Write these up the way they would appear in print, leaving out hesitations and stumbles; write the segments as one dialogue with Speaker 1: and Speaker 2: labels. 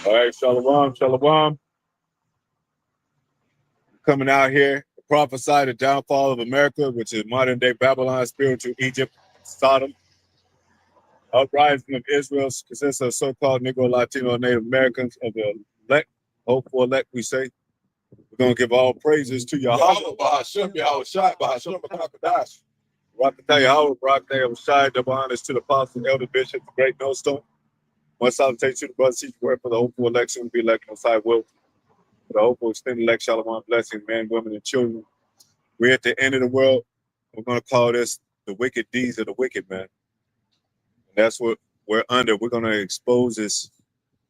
Speaker 1: All right, shalom, shalom. Coming out here to prophesy the downfall of America, which is modern day Babylon, spiritual Egypt, Sodom. Uprising of Israel consists of so-called Negro, Latino, Native Americans of the elect, hopeful elect, we say. We're going to give all praises to Yahawah, Bahasham, Yahawashi, Bahasham, Qadash. Rawchaa, Yahawah, Barak, Yahawashi, double honors to the apostles, elder bishops, the great millstone. One salutation to the brothers, teach word for the hopeful election to be elected on side will. For the hopeful extended elect, shalom, blessings, men, women, and children. We're at the end of the world. We're going to call this the wicked deeds of the wicked, man. And that's what we're under. We're going to expose this,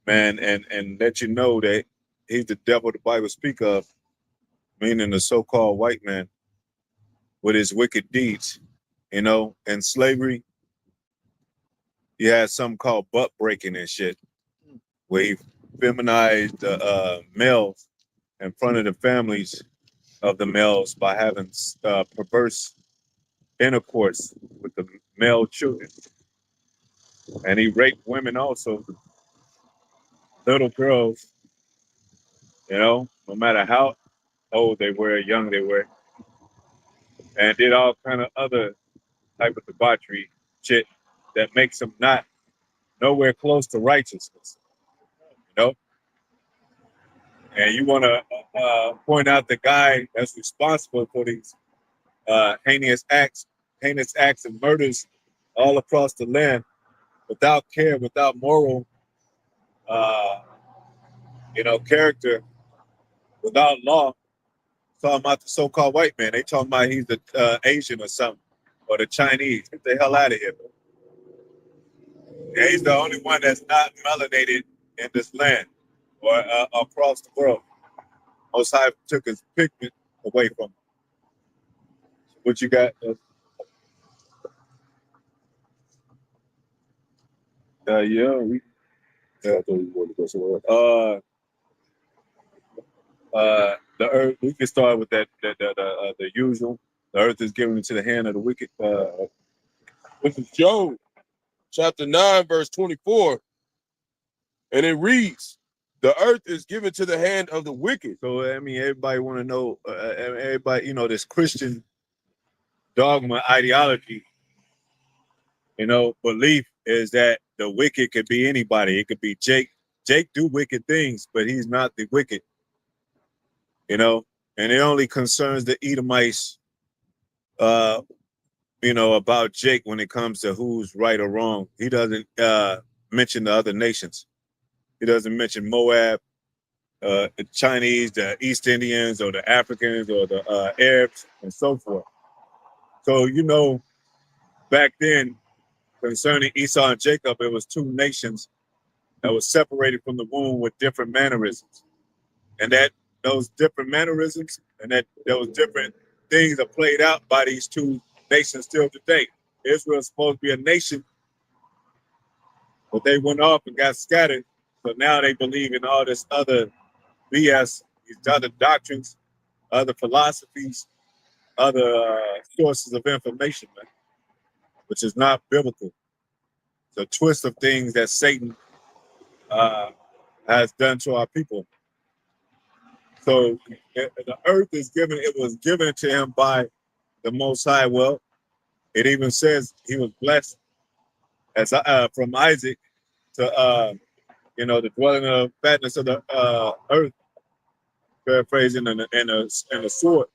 Speaker 1: man, and let you know that he's the devil the Bible speak of, meaning the so-called white man with his wicked deeds. You know, in slavery, you had something called butt breaking and shit, where he feminized the males in front of the families of the males by having perverse intercourse with the male children. And he raped women also, little girls, you know, no matter how old they were, young they were, and did all kind of other type of debauchery shit that makes them not nowhere close to righteousness, you know. And you want to point out the guy that's responsible for these heinous acts and murders all across the land without care, without moral, character, without law. Talking about the so-called white man. They talking about he's the Asian or something, or the Chinese. Get the hell out of here, man. And he's the only one that's not melanated in this land or across the world. Most High took his pigment away from him. What you got? Yeah, we. Yeah, I thought you wanted to go somewhere. The earth. We can start with that. The usual. The earth is given into the hand of the wicked.
Speaker 2: This is Job, chapter 9, verse 24, and it reads, "The earth is given to the hand of the wicked."
Speaker 1: So I mean, everybody want to know. Everybody, this Christian dogma ideology. Belief is that the wicked could be anybody. It could be Jake. Jake do wicked things, but he's not the wicked. And it only concerns the Edomites, about Jake when it comes to who's right or wrong. He doesn't mention the other nations. He doesn't mention Moab, the Chinese, the East Indians, or the Africans, or the Arabs, and so forth. So, back then, concerning Esau and Jacob, it was two nations that was separated from the womb with different mannerisms. And that those different mannerisms and that those different things are played out by these two nations still today. Israel is supposed to be a nation, but they went off and got scattered. So now they believe in all this other BS, these other doctrines, other philosophies, other sources of information, man, which is not biblical. It's a twist of things that Satan has done to our people. So the earth is given, it was given to him by the Most High. Well, it even says he was blessed as from Isaac to the dwelling of fatness of the earth, paraphrasing, and the sword.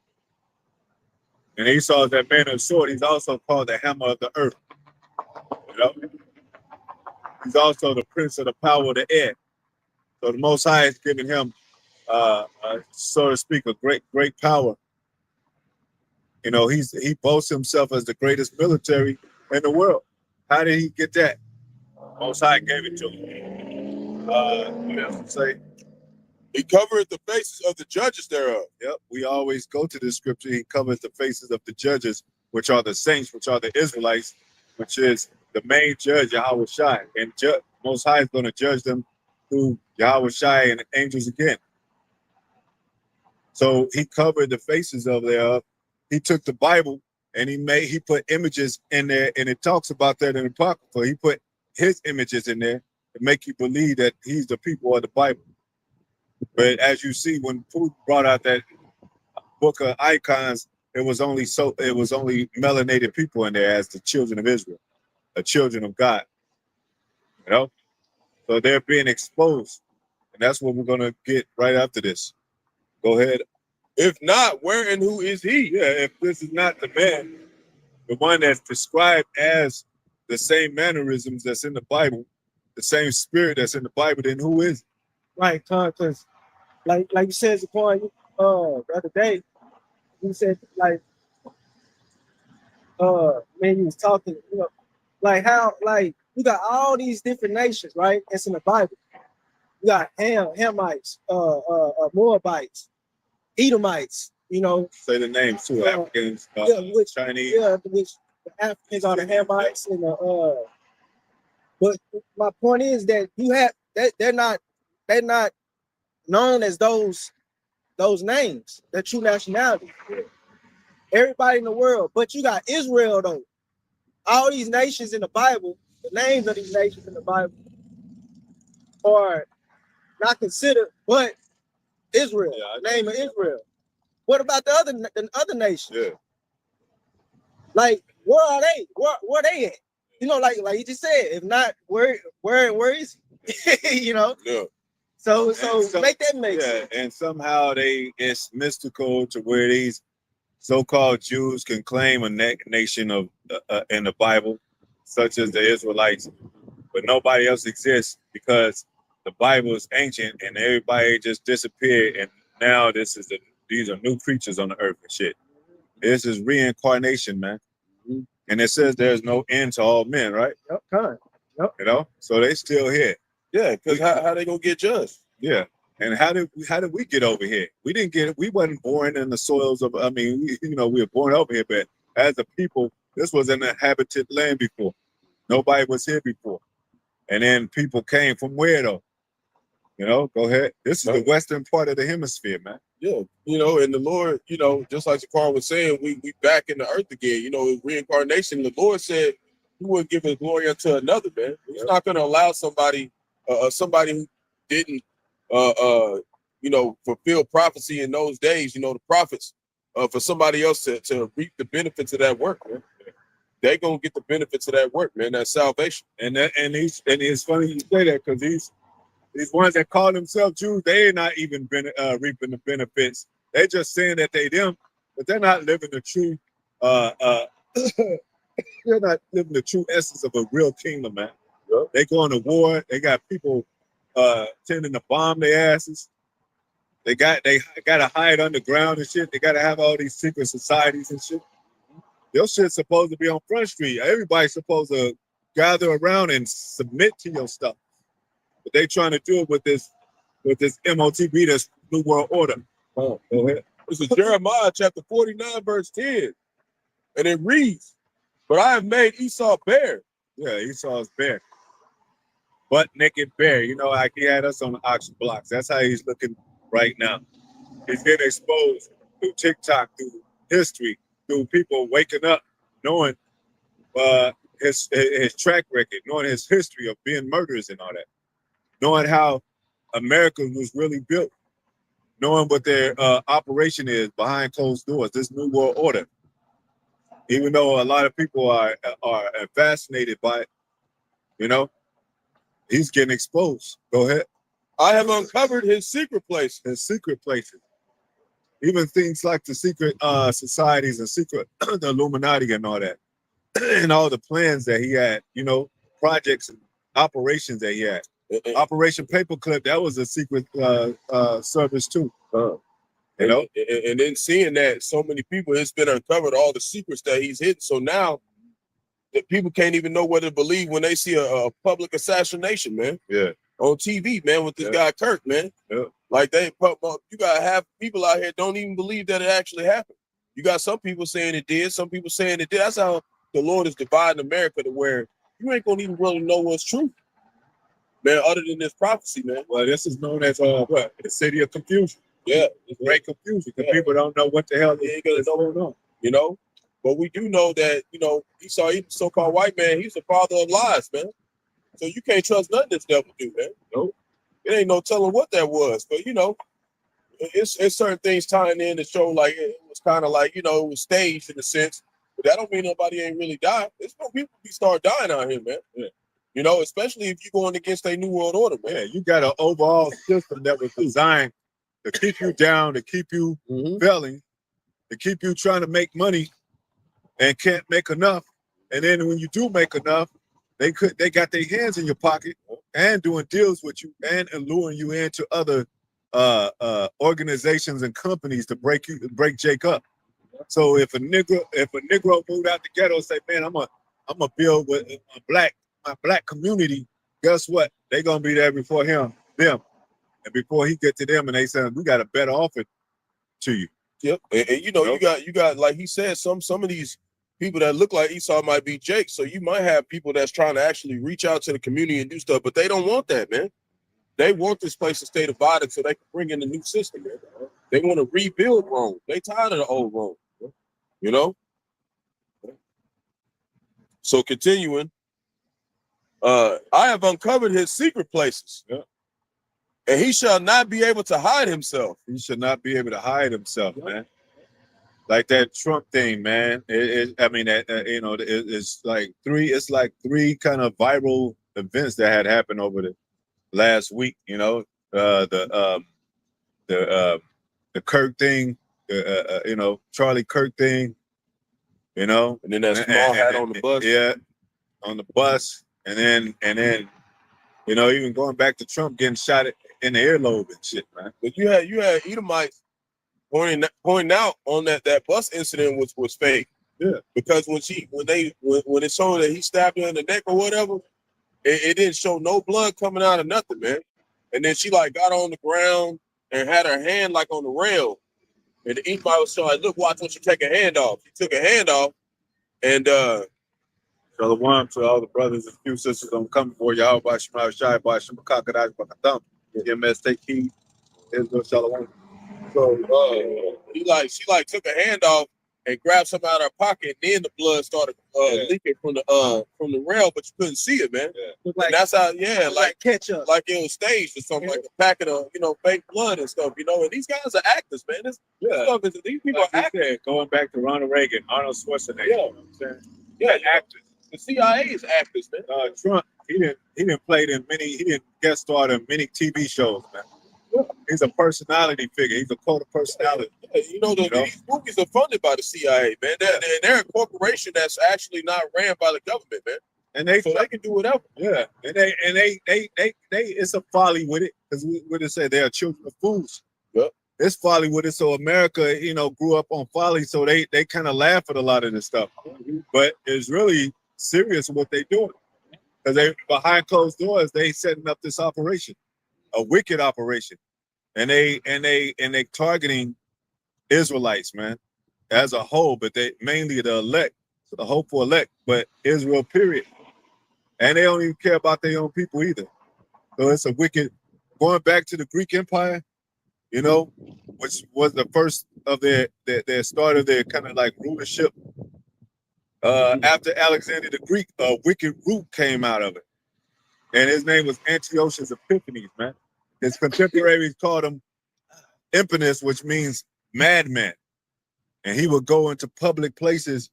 Speaker 1: And Esau is that man of the sword. He's also called the hammer of the earth. He's also the prince of the power of the air. So the Most High has given him, so to speak, a great power. He boasts himself as the greatest military in the world. How did he get that? Most High gave it to him. What else to say?
Speaker 2: He covered the faces of the judges thereof.
Speaker 1: Yep, we always go to this scripture. He covers the faces of the judges, which are the saints, which are the Israelites, which is the main judge, Yahawashi. And Most High is going to judge them through Yahawashi and the angels again. So he covered the faces of thereof. He took the Bible and he put images in there, and it talks about that in the Apocrypha. He put his images in there to make you believe that he's the people of the Bible. But as you see, when Putin brought out that book of icons, it was only melanated people in there as the children of Israel, the children of God. You know, so they're being exposed, and that's what we're gonna get right after this. Go ahead.
Speaker 2: If not, where and who is he?
Speaker 1: Yeah, if this is not the man, the one that's described as the same mannerisms that's in the Bible, the same spirit that's in the Bible, then who is it?
Speaker 3: Right, because like you said, Zaquan, the other day, you said like man, you was talking, like how like you got all these different nations, right? It's in the Bible. You got Hamites, Moabites, Edomites,
Speaker 1: Say the names too, Africans, Chinese.
Speaker 3: Yeah, which the Africans are the Hamites and the but my point is that you have they're not known as those names, the true nationality. Everybody in the world, but you got Israel though. All these nations in the Bible, the names of these nations in the Bible are not considered, but Israel, the name of Israel. What about the other nations?
Speaker 1: Yeah.
Speaker 3: Like, where are they? Where they at? Like you just said, if not, where is he?
Speaker 2: Yeah.
Speaker 3: So make that make sense.
Speaker 1: And somehow it's mystical to where these so-called Jews can claim a nation of in the Bible, such as the Israelites, but nobody else exists because the Bible is ancient and everybody just disappeared, and now these are new creatures on the earth and shit. This is reincarnation, man. Mm-hmm. And it says there's no end to all men, right?
Speaker 3: Yep.
Speaker 1: Yep. So they still here.
Speaker 2: Yeah, because how they gonna get judged?
Speaker 1: Yeah. And how did we get over here? We didn't get it. We wasn't born in the soils of. We were born over here, but as a people, this was an inhabited land before. Nobody was here before, and then people came from where though? Go ahead. This is the western part of the hemisphere, man.
Speaker 2: Yeah, and the Lord, just like Zaquan was saying, we back in the earth again. Reincarnation. The Lord said He wouldn't give His glory unto another, man. He's not going to allow somebody who didn't. Fulfill prophecy in those days, the prophets, for somebody else to reap the benefits of that work, man. They're gonna get the benefits of that work, man. That's salvation.
Speaker 1: And it's funny you say that because these ones that call themselves Jews, they ain't not even reaping the benefits. They're just saying that they them, but they're not living the true they're not living the true essence of a real kingdom, man. Yep. They going to war, they got people tending to bomb their asses. They gotta hide underground and shit. They gotta have all these secret societies and shit. Your shit's supposed to be on Front Street. Everybody's supposed to gather around and submit to your stuff. But they trying to do it with this MOTB, this New World Order. Oh, go ahead.
Speaker 2: This is Jeremiah chapter 49, verse 10. And it reads, "But I have made Esau bare."
Speaker 1: Yeah, Esau's bare. Butt naked bare. Like he had us on the auction blocks. That's how he's looking right now. He's getting exposed through TikTok, through history, through people waking up, knowing his track record, knowing his history of being murderers and all that, knowing how America was really built, knowing what their operation is behind closed doors, this New World Order. Even though a lot of people are fascinated by it, he's getting exposed. Go ahead.
Speaker 2: I have uncovered his secret place.
Speaker 1: His secret places. Even things like the secret societies and secret the Illuminati and all that. And all the plans that he had, projects and operations that he had. Operation Paperclip, that was a secret service too.
Speaker 2: And then seeing that so many people, it's been uncovered all the secrets that he's hidden. So now that people can't even know what to believe when they see a public assassination, man.
Speaker 1: Yeah.
Speaker 2: On TV, man, with this guy Kirk, man.
Speaker 1: Yeah.
Speaker 2: Like you gotta have people out here don't even believe that it actually happened. You got some people saying it did, some people saying it did. That's how the Lord is dividing America, to where you ain't gonna even really know what's true, man, other than this prophecy, man.
Speaker 1: Well, this is known as the city of confusion.
Speaker 2: Yeah,
Speaker 1: it's great confusion because people don't know what the hell is going on.
Speaker 2: But we do know that Esau, the so-called white man, he's the father of lies, man. So you can't trust nothing this devil do, man.
Speaker 1: Nope.
Speaker 2: It ain't no telling what that was. But, you know, it's certain things tying in to show like it was kind of like, you know, it was staged in a sense. But that don't mean nobody ain't really died. It's when people start dying out here, man.
Speaker 1: Yeah.
Speaker 2: You know, especially if you're going against a new world order, man.
Speaker 1: Yeah, you got an overall system that was designed to keep you down, to keep you failing, to keep you trying to make money and can't make enough. And then when you do make enough, they got their hands in your pocket and doing deals with you and luring you into other organizations and companies to break Jake up. So if a Negro moved out the ghetto and say, man, I'm a build with my black community, guess what? They gonna be there before them. And before he get to them and they say, we got a better offer to you.
Speaker 2: Yep. And you know, you got like he said, some of these people that look like Esau might be Jake. So you might have people that's trying to actually reach out to the community and do stuff, but they don't want that, man. They want this place to stay divided so they can bring in a new system, man. They want to rebuild Rome. They tired of the old Rome, you know? So continuing, I have uncovered his secret places.
Speaker 1: Yeah.
Speaker 2: And he shall not be able to hide himself.
Speaker 1: He should not be able to hide himself, man. Like that Trump thing, man. You know, it's like three kind of viral events that had happened over the last week. You know, the Kirk thing, you know, Charlie Kirk thing. You know,
Speaker 2: and then that small hat on the bus.
Speaker 1: Yeah, on the bus, and then. You know, even going back to Trump getting shot in the earlobe and shit, man.
Speaker 2: But you had Edomites pointing out on that bus incident was fake.
Speaker 1: Yeah.
Speaker 2: Because when it showed that he stabbed her in the neck or whatever, it didn't show no blood coming out of nothing, man. And then she like got on the ground and had her hand like on the rail. And the Edomite was showing, look, watch when she take her hand off. She took her hand off, and
Speaker 1: Shalom to all the brothers and few sisters on coming for Yahawashi, Bahasham, Qadash, Atham. MS, take heed. Israel, Shalom.
Speaker 2: So she took her hand off and grabbed something out of her pocket, and then the blood started leaking from the rail, but you couldn't see it, man.
Speaker 3: Look like,
Speaker 2: that's how,
Speaker 3: like ketchup,
Speaker 2: like it was staged or something, like a packet of fake blood and stuff, And these guys are actors, man. These people are actors.
Speaker 1: Going back to Ronald Reagan, Arnold Schwarzenegger.
Speaker 2: Yeah.
Speaker 1: You know what I'm saying? Yeah, actors.
Speaker 2: The CIA is actors, man.
Speaker 1: Trump, he didn't guest star in many TV shows, man. Yeah. He's a personality figure. He's a cult of personality.
Speaker 2: Yeah, these movies are funded by the CIA, man. They're a corporation that's actually not ran by the government, man.
Speaker 1: And they
Speaker 2: can do whatever.
Speaker 1: Yeah, and they it's a folly with it, because what they say, they are children of fools.
Speaker 2: Yep.
Speaker 1: It's folly with it. So America, grew up on folly, so they kind of laugh at a lot of this stuff. But it's really serious what they're doing, because they behind closed doors they setting up this operation, a wicked operation, and they targeting Israelites, man, as a whole, but they mainly the elect, the hopeful elect, but Israel period, and they don't even care about their own people either. So it's a wicked, going back to the Greek Empire, which was the first of their start of their kind of like rulership. After Alexander the Greek, a wicked root came out of it. And his name was Antiochus Epiphanes, man. His contemporaries called him Impenus, which means madman. And he would go into public places.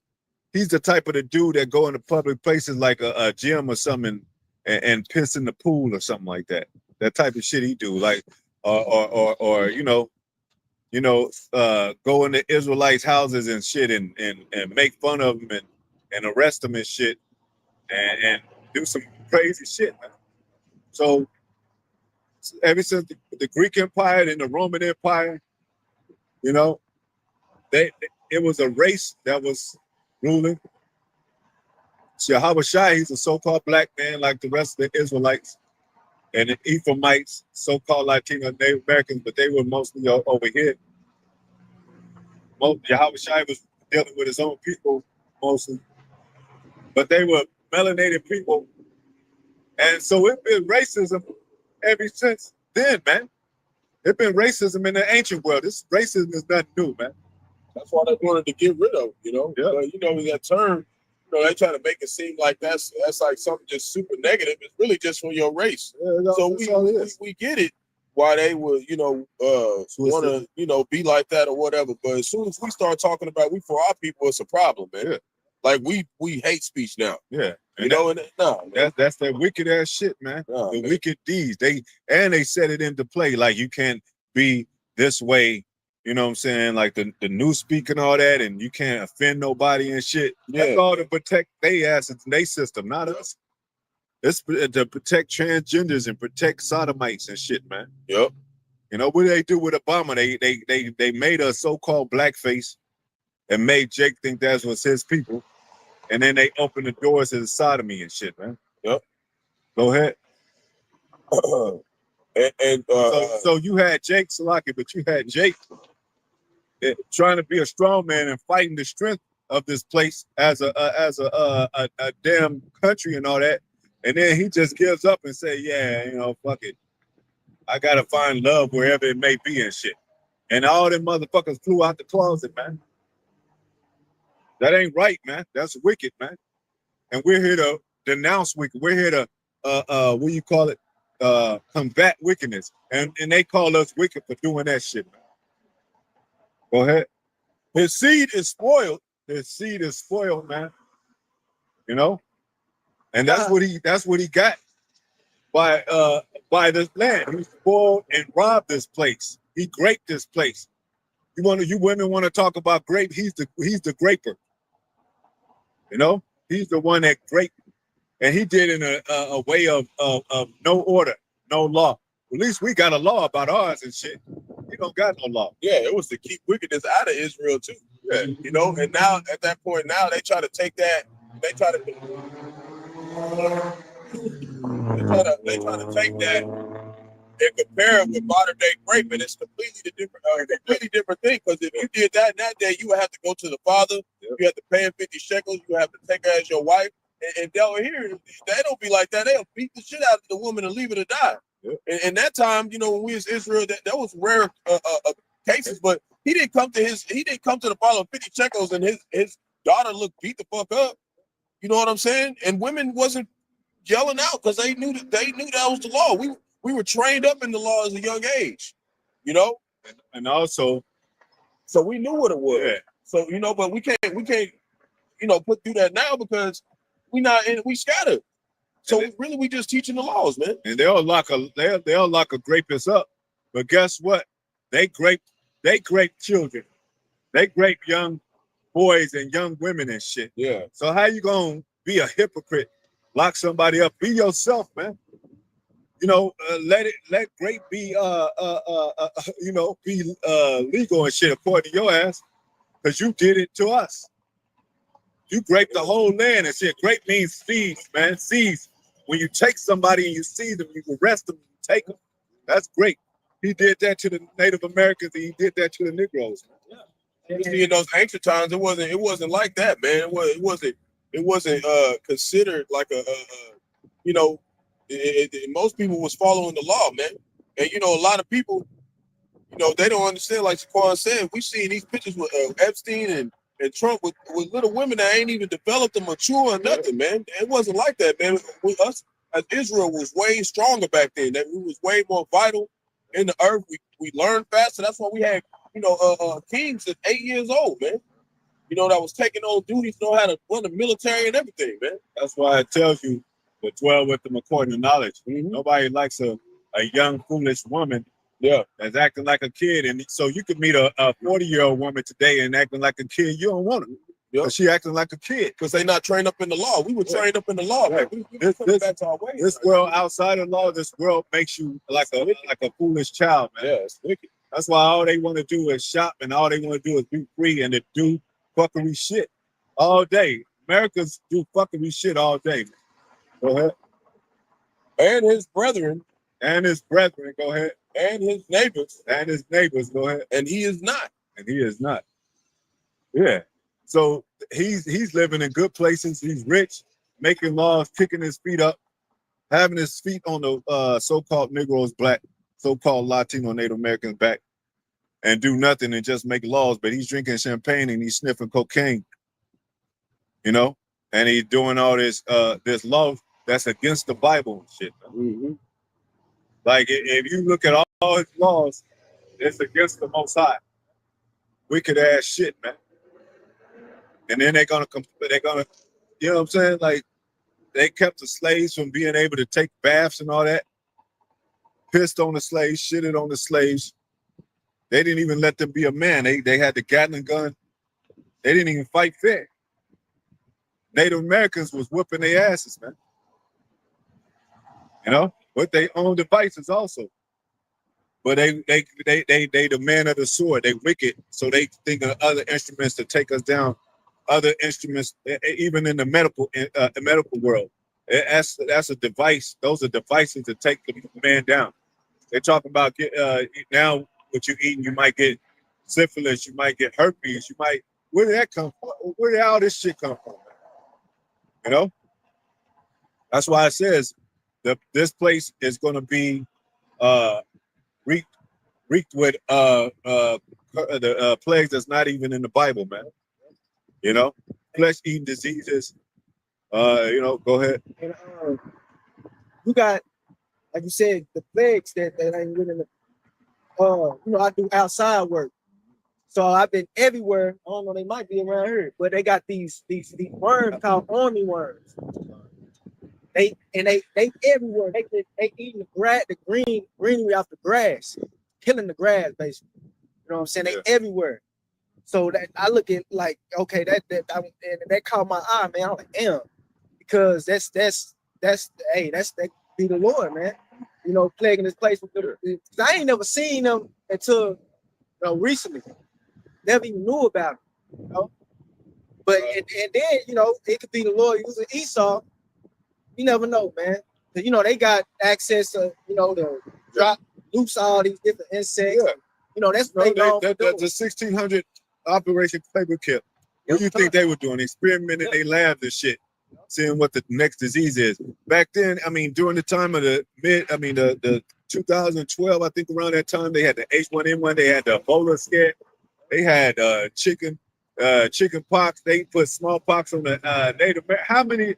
Speaker 1: He's the type of the dude that go into public places like a gym or something and piss in the pool or something like that. That type of shit he do. Like, or go into Israelites' houses and shit and make fun of them and arrest them and shit and do some crazy shit, man. So ever since the Greek Empire and the Roman Empire, it was a race that was ruling. Yahawashi, he's a so-called black man like the rest of the Israelites. And the Ephraimites, so-called Latino Native Americans, but they were mostly over here. Yahawashi was dealing with his own people mostly, but they were melanated people. And so it's been racism ever since then, man. It's been racism in the ancient world. This racism is nothing new, man.
Speaker 2: That's why they wanted to get rid of, Yeah. But, that term, You know, they try to make it seem like that's like something just super negative. It's really just for your race.
Speaker 1: Yeah,
Speaker 2: so we get it why they would, want to, be like that or whatever. But as soon as we start talking about we for our people, it's a problem, man.
Speaker 1: Yeah.
Speaker 2: Like we hate speech now.
Speaker 1: Yeah.
Speaker 2: That's
Speaker 1: that wicked ass shit, man. The
Speaker 2: man.
Speaker 1: wicked deeds. They set it into play. Like you can't be this way, you know what I'm saying? Like the new speak and all that, and you can't offend nobody and shit.
Speaker 2: Yeah.
Speaker 1: That's all to protect their asses and their system, not us. It's to protect transgenders and protect sodomites and shit, man.
Speaker 2: Yep.
Speaker 1: You know what they do with Obama? They made a so-called blackface and made Jake think that was his people. And then they open the doors to the sodomy and shit, man.
Speaker 2: Yep.
Speaker 1: Go ahead.
Speaker 2: So
Speaker 1: you had Jake Salaki, but you had Jake trying to be a strong man and fighting the strength of this place as a damn country and all that. And then he just gives up and say, yeah, fuck it. I gotta find love wherever it may be and shit. And all them motherfuckers flew out the closet, man. That ain't right, man. That's wicked, man. And we're here to denounce wicked. We're here to combat wickedness. And they call us wicked for doing that shit, man. Go ahead. His seed is spoiled. His seed is spoiled, man. And that's what he got by this land. He spoiled and robbed this place. He graped this place. You women want to talk about grape? He's the graper. He's the one that graped, and he did in a way of no order, no law. At least we got a law about ours and shit. We don't got no law.
Speaker 2: Yeah, it was to keep wickedness out of Israel too. Yeah, and now at that point, now they try to take that. They try to take that and compare it with modern day rape, and it's completely different thing. Because if you did that in that day, you would have to go to the father. Yep. You have to pay him 50 shekels. You have to take her as your wife. And down here, they don't be like that. They'll beat the shit out of the woman and leave her to die. Yep. And that time, when we was Israel, that was rare cases. But he didn't come to the father with 50 shekels, and his daughter looked beat the fuck up. You know what I'm saying? And women wasn't yelling out because they knew that was the law. We were trained up in the law as a young age,
Speaker 1: and also,
Speaker 2: so we knew what it was.
Speaker 1: Yeah.
Speaker 2: So but we can't put through that now because we scattered. So we just teaching the laws, man.
Speaker 1: And they'll lock a rapist up, but guess what? They grape children, they grape young boys and young women and shit.
Speaker 2: Yeah.
Speaker 1: So how you gonna be a hypocrite? Lock somebody up. Be yourself, man. Let grape be be legal and shit according to your ass, because you did it to us. You graped the whole land and shit. Grape means seeds, man. Seeds. When you take somebody and you see them, you arrest them, you take them. That's great. He did that to the Native Americans, and he did that to the Negroes.
Speaker 2: Yeah. See, in those ancient times, it wasn't like that, man. It wasn't considered like most people was following the law, man. And a lot of people, they don't understand. Like Shaquan said, we seen these pictures with Epstein and Trump with little women that ain't even developed or mature or nothing, man. It wasn't like that, man. With us, as Israel was way stronger back then. That we was way more vital in the earth. We learned faster. That's why we had kings at 8 years old, man. That was taking on duties, know how to run the military and everything, man.
Speaker 1: That's why it tells you to dwell with them according to knowledge. Mm-hmm. Nobody likes a young, foolish woman that's acting like a kid. And so you could meet a 40-year-old woman today and acting like a kid. You don't want her. Because she acting like a kid.
Speaker 2: Because they not trained up in the law. We were trained up in the law. Right. We back to our ways.
Speaker 1: This world outside of law, this world makes you like a foolish child, man.
Speaker 2: Yeah, it's wicked.
Speaker 1: That's why all they want to do is shop, and all they want to do is be free and to do fuckery shit all day. Americans do fuckery shit all day. Go ahead.
Speaker 2: And his brethren.
Speaker 1: Go ahead.
Speaker 2: And his neighbors.
Speaker 1: Go ahead.
Speaker 2: And he is not.
Speaker 1: Yeah. So he's living in good places. He's rich, making laws, kicking his feet up, having his feet on the so-called Negroes, black, so-called Latino Native Americans back, and do nothing and just make laws. But he's drinking champagne and he's sniffing cocaine. and he's doing all this law that's against the Bible and shit.
Speaker 2: Mm-hmm.
Speaker 1: Like if you look at all his laws, it's against the Most High. Wicked ass shit, man. And then they're gonna, you know what I'm saying? Like they kept the slaves from being able to take baths and all that. Pissed on the slaves, shitted on the slaves. They didn't even let them be a man. They had the Gatling gun. They didn't even fight fair. Native Americans was whooping their asses, man. You know, with their own devices also. But they the man of the sword. They wicked, so they think of other instruments to take us down. Other instruments, even in the medical world, that's a device. Those are devices to take the man down. They're talking about now what you eating, you might get syphilis, you might get herpes, you might. Where did that come from? Where did all this shit come from? You know, that's why it says this place is going to be wreaked with the plagues that's not even in the Bible, man. You know, flesh-eating diseases. You know, go ahead.
Speaker 3: And you got, like you said, the plagues that ain't really in the. You know, I do outside work, so I've been everywhere. I don't know, they might be around here, but they got these worms called army worms. They everywhere. They eating the grass, the greenery off the grass, killing the grass basically. You know what I'm saying? They everywhere. So that I look at like, okay, that caught my eye, man. I'm like, damn, because that's that be the Lord, man. You know, plaguing this place. I ain't never seen them until recently. Never even knew about it. You know? But and then, you know, it could be the Lord using Esau. You never know, man. Cause you know they got access to, you know, to drop loose all these different insects.
Speaker 1: Yeah.
Speaker 3: You know, that's what they known for doing.
Speaker 1: The 1600 Operation Paperclip. What do you think they were doing? Experimenting, they labs and shit, seeing what the next disease is. Back then, I mean, during the time of the 2012, I think around that time, they had the H1N1, they had the Ebola scare, they had chicken pox, they put smallpox on the Native American. How many?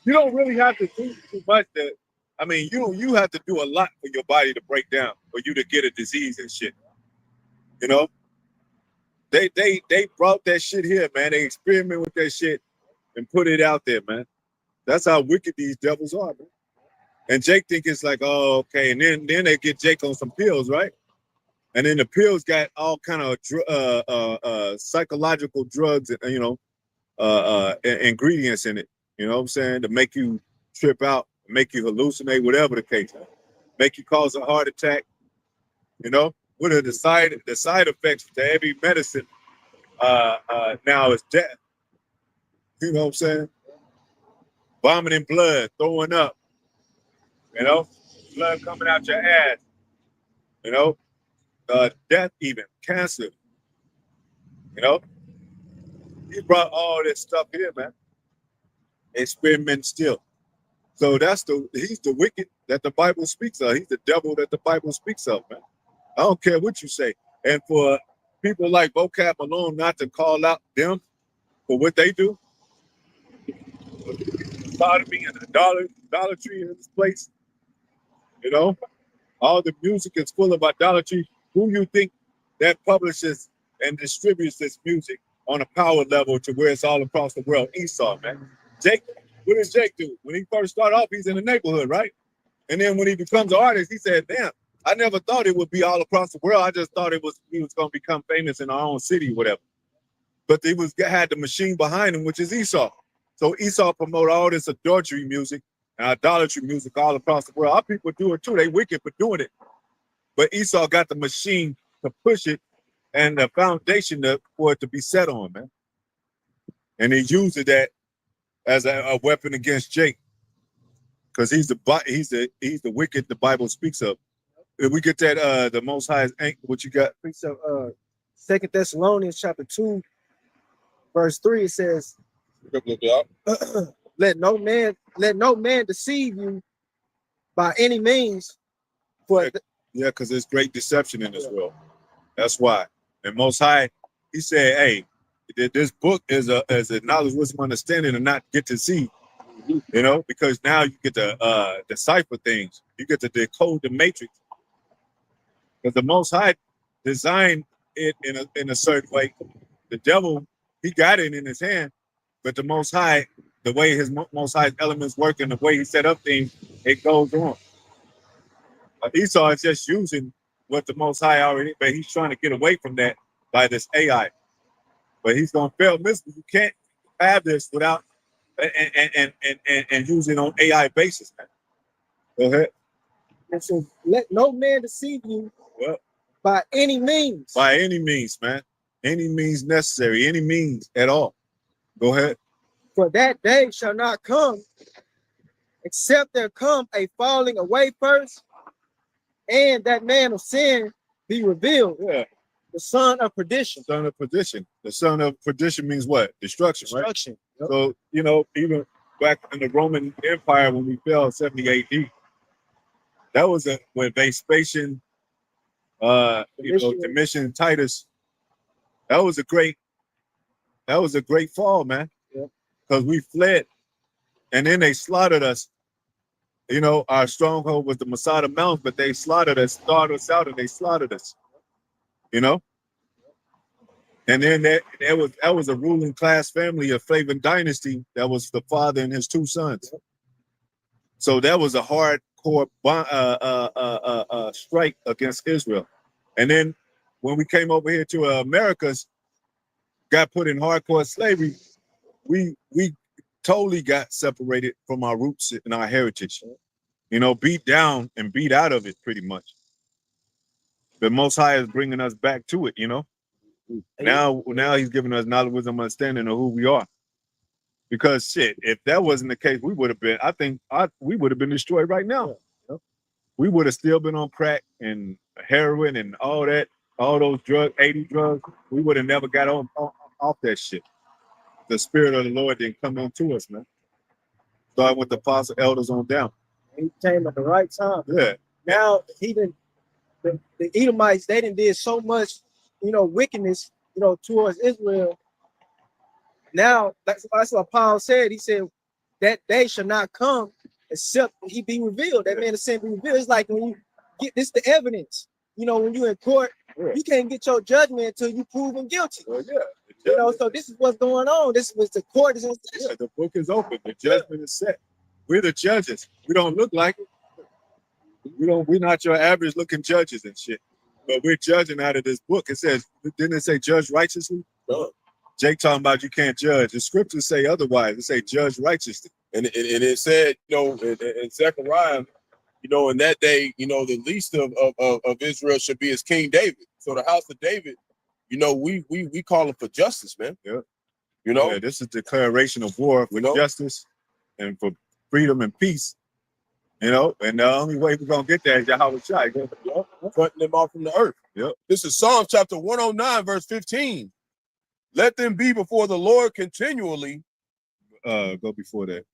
Speaker 1: You don't really have to do too much. You have to do a lot for your body to break down, for you to get a disease and shit. You know? They brought that shit here, man. They experiment with that shit and put it out there, man. That's how wicked these devils are, man. And Jake think it's like, oh, okay. And then they get Jake on some pills, right? And then the pills got all kind of psychological drugs, you know, ingredients in it. You know what I'm saying? To make you trip out, make you hallucinate, whatever the case. Make you cause a heart attack. You know? What are the side effects to every medicine now is death. You know what I'm saying? Vomiting blood, throwing up. You know? Blood coming out your ass. You know? Death even, cancer. You know? He brought all this stuff here, man. Experiment still. So he's the wicked that the Bible speaks of. He's the devil that the Bible speaks of, man. I don't care what you say. And for people like Vocab alone not to call out them for what they do, sodomy and idolatry in this place, you know, all the music is full of idolatry. Who you think that publishes and distributes this music on a power level to where it's all across the world? Esau, man. Jake, what does Jake do? When he first started off, he's in the neighborhood, right? And then when he becomes an artist, he said, damn, I never thought it would be all across the world. I just thought he was going to become famous in our own city, whatever. But he had the machine behind him, which is Esau. So Esau promote all this adultery music and idolatry music all across the world. Our people do it too. They wicked for doing it. But Esau got the machine to push it and the foundation for it to be set on, man. And he used that as a weapon against Jake, because he's the wicked the Bible speaks of. If we get that the Most High, what you got?
Speaker 3: So 2 Thessalonians chapter 2, verse 3, it says, let no man deceive you by any means.
Speaker 1: Yeah, because there's great deception in this world. That's why. And Most High, he said, hey, this book is a knowledge, wisdom, understanding, and not get to see. You know, because now you get to decipher things. You get to decode the matrix. Because the Most High designed it in a certain way. The devil, he got it in his hand, but the Most High, the way his Most High elements work and the way he set up things, it goes on. Esau is just using what the Most High already, but he's trying to get away from that by this AI. But he's gonna fail miserably. You can't have this without and use it on AI basis. Man. Go ahead.
Speaker 3: And so let no man deceive you
Speaker 1: Well,
Speaker 3: by any means.
Speaker 1: by any means, man. Any means necessary, any means at all. Go ahead.
Speaker 3: For that day shall not come, except there come a falling away first, and that man of sin be revealed,
Speaker 1: Yeah.
Speaker 3: the son of perdition.
Speaker 1: Son of perdition. The son of perdition means what? Destruction, right?
Speaker 3: Destruction. Yep.
Speaker 1: So, you know, even back in the Roman Empire when we fell in 70 AD, that was when Vespasian, Domitian, Titus, that was a great fall, man. Because we fled, and then they slaughtered us. You know, our stronghold was the Masada Mountains, but they slaughtered us, started us out, and they slaughtered us. You know, and then that was a ruling class family, a Flavian dynasty. That was the father and his two sons. So that was a hardcore strike against Israel. And then when we came over here to Americas, got put in hardcore slavery, we totally got separated from our roots and our heritage. You know, beat down and beat out of it pretty much. The Most High is bringing us back to it, you know. Now he's giving us knowledge, wisdom, understanding of who we are. Because shit, if that wasn't the case, we would have been, we would have been destroyed right now. Yeah. We would have still been on crack and heroin and all that, all those drugs, 80 drugs. We would have never got off that shit. The spirit of the Lord didn't come on to us, man. Starting with the apostle elders on down.
Speaker 3: He came at the right time.
Speaker 1: Yeah.
Speaker 3: Now the Edomites, they did so much, wickedness, towards Israel. Now, that's what Paul said. He said that day shall not come except he be revealed. That man of sin be revealed. It's like when you get this, the evidence. When you're in court, you can't get your judgment until you prove him guilty.
Speaker 1: Well, yeah.
Speaker 3: So this is what's going on. This was the court is in session.
Speaker 1: Yeah, the book is open. The judgment is set. We're the judges. We don't look like it. We're not your average looking judges and shit. But we're judging out of this book. It says, didn't it say judge righteously? No. Jake talking about you can't judge. The scriptures say otherwise. It say judge righteously.
Speaker 2: And it said, in Zechariah, in that day, the least of Israel should be as King David. So the house of David, we call him for justice, man.
Speaker 1: Yeah.
Speaker 2: Yeah,
Speaker 1: this is declaration of war for justice and for freedom and peace. And the only way we're gonna get there is Yahawashi.
Speaker 2: Cutting them off from the earth.
Speaker 1: Yep.
Speaker 2: This is Psalm chapter 109, verse 15. Let them be before the Lord continually.
Speaker 1: Go before that.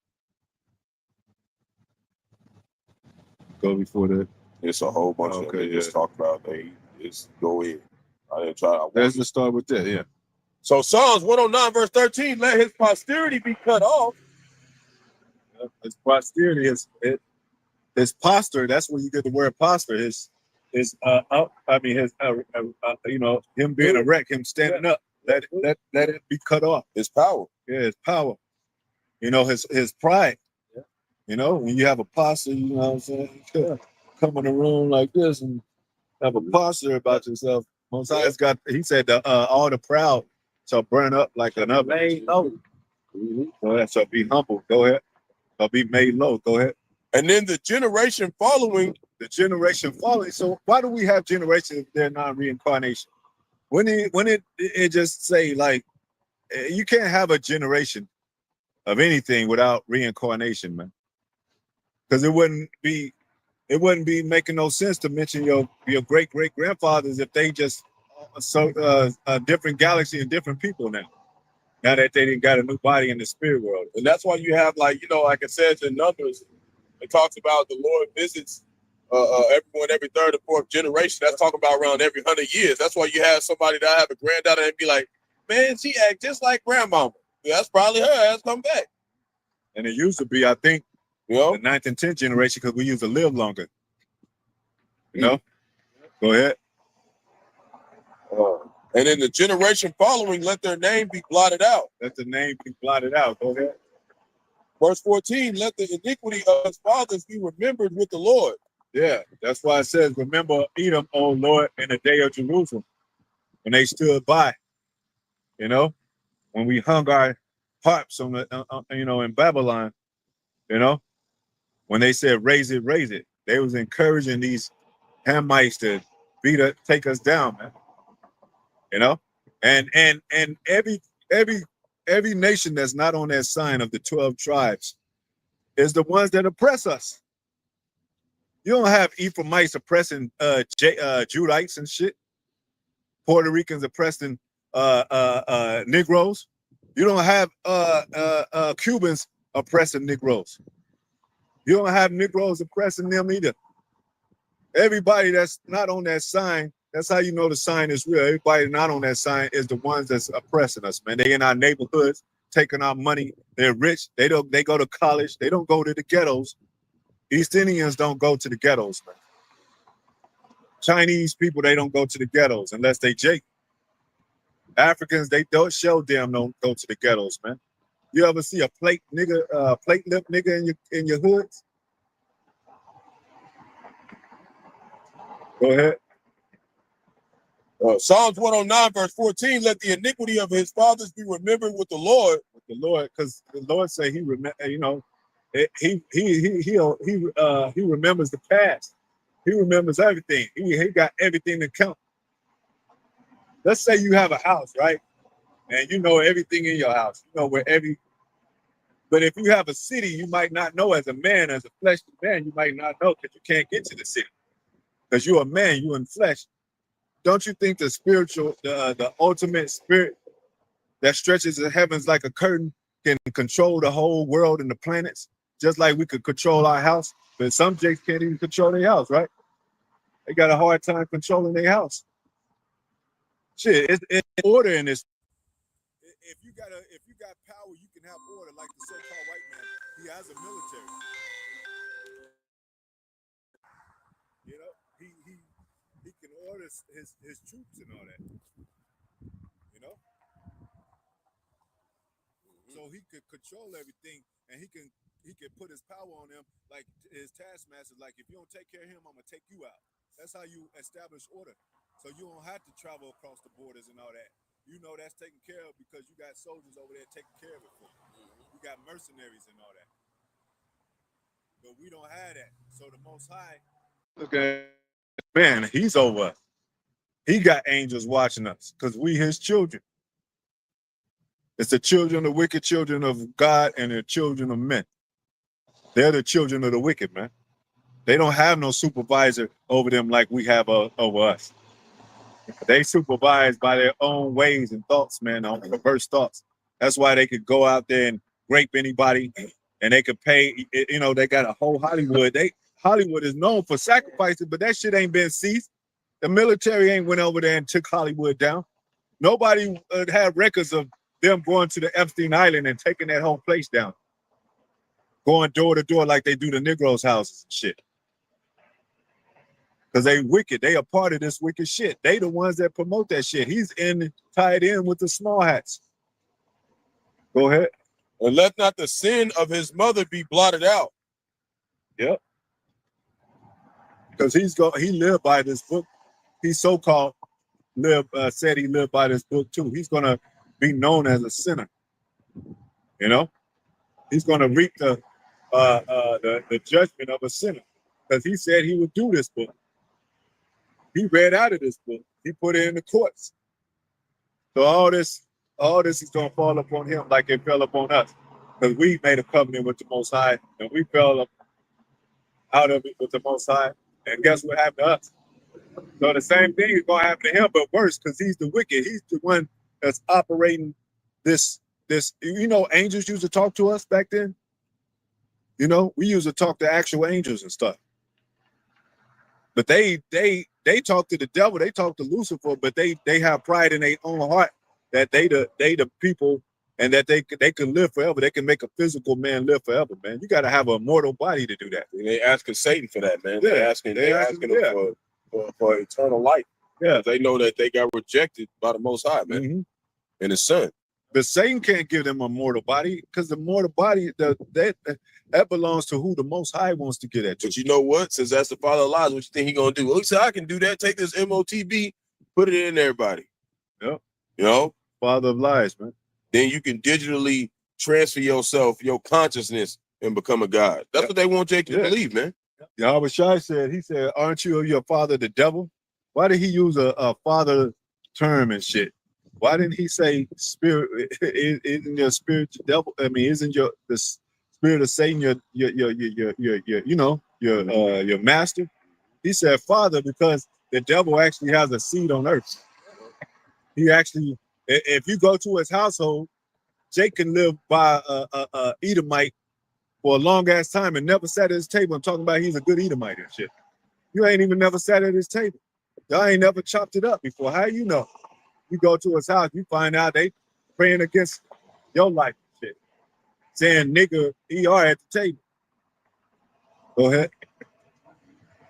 Speaker 1: Go before that.
Speaker 2: It's a whole bunch of they just talk about. They just go in. I didn't try.
Speaker 1: Let's just start with that. Yeah.
Speaker 2: So Psalms 109, verse 13. Let his posterity be cut off.
Speaker 1: His posterity his posture. That's where you get the word posture. Him being erect, him standing up. Let it be cut off.
Speaker 2: His power.
Speaker 1: Yeah, his power. His pride. Yeah. When you have a posture, what I'm saying? You come in the room like this and have a posture about yourself. Most High's he said all the proud shall burn up like an oven.
Speaker 3: Made low.
Speaker 1: Go ahead, shall be humble. Go ahead. Shall be made low. Go ahead.
Speaker 2: And then the generation following.
Speaker 1: So why do we have generations if they're not reincarnation? When it just say like you can't have a generation of anything without reincarnation, man. Because it wouldn't be making no sense to mention your great grandfathers if they just a different galaxy and different people now that they didn't got a new body in the spirit world.
Speaker 2: And that's why you have like it says in Numbers, it talks about the Lord visits everyone every third or fourth generation. That's talking about around every 100 years. That's why you have somebody that have a granddaughter and be like, man, she act just like grandmama. That's probably her ass come back.
Speaker 1: And it used to be, I think,
Speaker 2: You know?
Speaker 1: the 9th and 10th generation, because we used to live longer. You know? Go ahead.
Speaker 2: And in the generation following, let their name be blotted out.
Speaker 1: Let the name be blotted out. Go ahead.
Speaker 2: Verse 14, let the iniquity of his fathers be remembered with the Lord.
Speaker 1: Yeah, that's why it says, remember Edom, O Lord, in the day of Jerusalem, when they stood by, you know, when we hung our harps on the, you know, in Babylon, you know, when they said, raise it, they was encouraging these Hamites to take us down, man, you know, and every nation that's not on that sign of the 12 tribes is the ones that oppress us. You don't have Ephraimites oppressing Judites and shit. Puerto Ricans oppressing Negroes. You don't have Cubans oppressing Negroes. You don't have Negroes oppressing them either. Everybody that's not on that sign, that's how you know the sign is real. Everybody not on that sign is the ones that's oppressing us, man. They in our neighborhoods, taking our money. They're rich. They go to college. They don't go to the ghettos. East Indians don't go to the ghettos, man. Chinese people, they don't go to the ghettos unless they Jake. Africans, they don't show them don't go to the ghettos, man. You ever see a plate lip nigga in your hoods? Go ahead.
Speaker 2: Psalms 109, verse 14, let the iniquity of his fathers be remembered with the Lord.
Speaker 1: With the Lord, because the Lord say he you know, he remembers the past. He remembers everything. He got everything to count. Let's say you have a house, right? And you know everything in your house. You know but if you have a city, you might not know as a man, as a fleshly man, you might not know because you can't get to the city. Because you're a man, you're in flesh. Don't you think the spiritual, the ultimate spirit that stretches the heavens like a curtain can control the whole world and the planets, just like we could control our house? But some jakes can't even control their house, right? They got a hard time controlling their house. Shit, it's order in this. If you got power, you can have order, like the so-called white man. He has a military. You know, he can order his troops and all that. You know, so he could control everything, and he can put his power on them, like his taskmaster. Like, if you don't take care of him, I'm gonna take you out. That's how you establish order. So you don't have to travel across the borders and all that. You know that's taken care of because you got soldiers over there taking care of it for you. You got mercenaries and all that. But we don't have that. So the Most High, look at, man, he's over. He got angels watching us because we his children. It's the children, the wicked children of God, and the children of men. They're the children of the wicked, man. They don't have no supervisor over them like we have over us. They supervised by their own ways and thoughts, man, on perverse thoughts. That's why they could go out there and rape anybody, and they could pay. You know, they got a whole Hollywood. Hollywood is known for sacrificing, but that shit ain't been ceased. The military ain't went over there and took Hollywood down. Nobody had records of them going to the Epstein Island and taking that whole place down, going door to door like they do the Negroes' houses and shit. Because they wicked. They a part of this wicked shit. They the ones that promote that shit. He's tied in with the small hats. Go ahead.
Speaker 2: And let not the sin of his mother be blotted out.
Speaker 1: Yep. Because he lived by this book. He so-called said he lived by this book too. He's gonna be known as a sinner. You know, he's gonna reap the judgment of a sinner because he said he would do this book. He read out of this book. He put it in the courts. So all this is gonna fall upon him like it fell upon us, because we made a covenant with the Most High and we fell out of it with the Most High. And guess what happened to us? So the same thing is gonna happen to him, but worse, because he's the wicked. He's the one that's operating this. You know, angels used to talk to us back then. You know, we used to talk to actual angels and stuff. But they talk to the devil, they talk to Lucifer, but they have pride in their own heart that they the people, and that they can live forever. They can make a physical man live forever, man. You got to have a mortal body to do that.
Speaker 2: And they asking Satan for that, man.
Speaker 1: Yeah.
Speaker 2: They're asking him for eternal life.
Speaker 1: Yeah.
Speaker 2: They know that they got rejected by the Most High, man,
Speaker 1: Mm-hmm.
Speaker 2: and His Son.
Speaker 1: But Satan can't give them a mortal body, because the mortal body that belongs to who the Most High wants to get at.
Speaker 2: But you know what? Since that's the father of lies, what you think he gonna do? Well, he said, I can do that. Take this MOTB, put it in everybody.
Speaker 1: Yep.
Speaker 2: You know?
Speaker 1: Father of lies, man.
Speaker 2: Then you can digitally transfer yourself, your consciousness, and become a god. That's what they want Jake to believe, man.
Speaker 1: Yahawashi said, aren't you your father the devil? Why did he use a father term and shit? Why didn't he say spirit? Isn't your spirit the devil? I mean, isn't the spirit of Satan your master? He said father because the devil actually has a seed on earth. He actually, if you go to his household, Jake can live by a Edomite for a long ass time and never sat at his table. I'm talking about he's a good Edomite and shit. You ain't even never sat at his table. Y'all ain't never chopped it up before. How you know? You go to his house, you find out they praying against your life and shit, saying nigga ER at the table. Go ahead.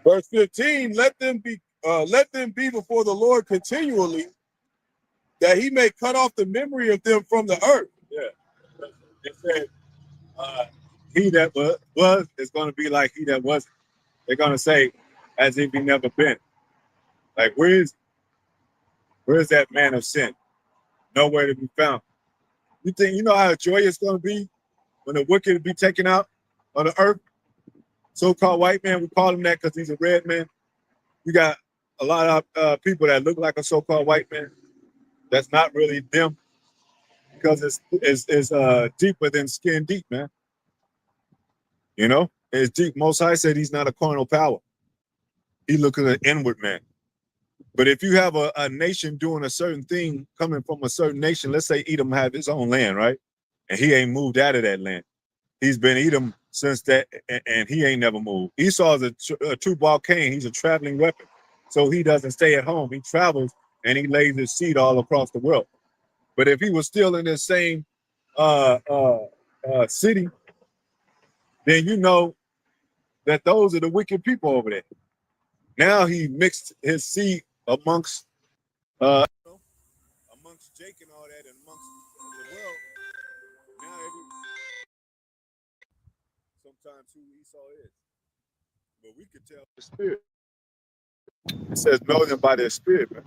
Speaker 2: Verse 15, let them be before the Lord continually, that he may cut off the memory of them from the earth.
Speaker 1: Yeah. It said he that was is going to be like he that wasn't. They're going to say as if he never been. Like, where's that man of sin? Nowhere to be found. You know how joyous it's going to be when the wicked will be taken out on the earth? So-called white man, we call him that because he's a red man. You got a lot of people that look like a so-called white man. That's not really them, because it's deeper than skin deep, man. You know, it's deep. Most High said he's not a carnal power. He looks at an inward man. But if you have a nation doing a certain thing coming from a certain nation, let's say Edom had his own land, right? And he ain't moved out of that land. He's been Edom since that, and he ain't never moved. Esau is a true Balkan. He's a traveling weapon. So he doesn't stay at home. He travels and he lays his seed all across the world. But if he was still in the same city, then you know that those are the wicked people over there. Now he mixed his seed amongst Jake and all that, and amongst the world. Now sometimes who Esau is, but we could tell the spirit. It says know them by their spirit, man.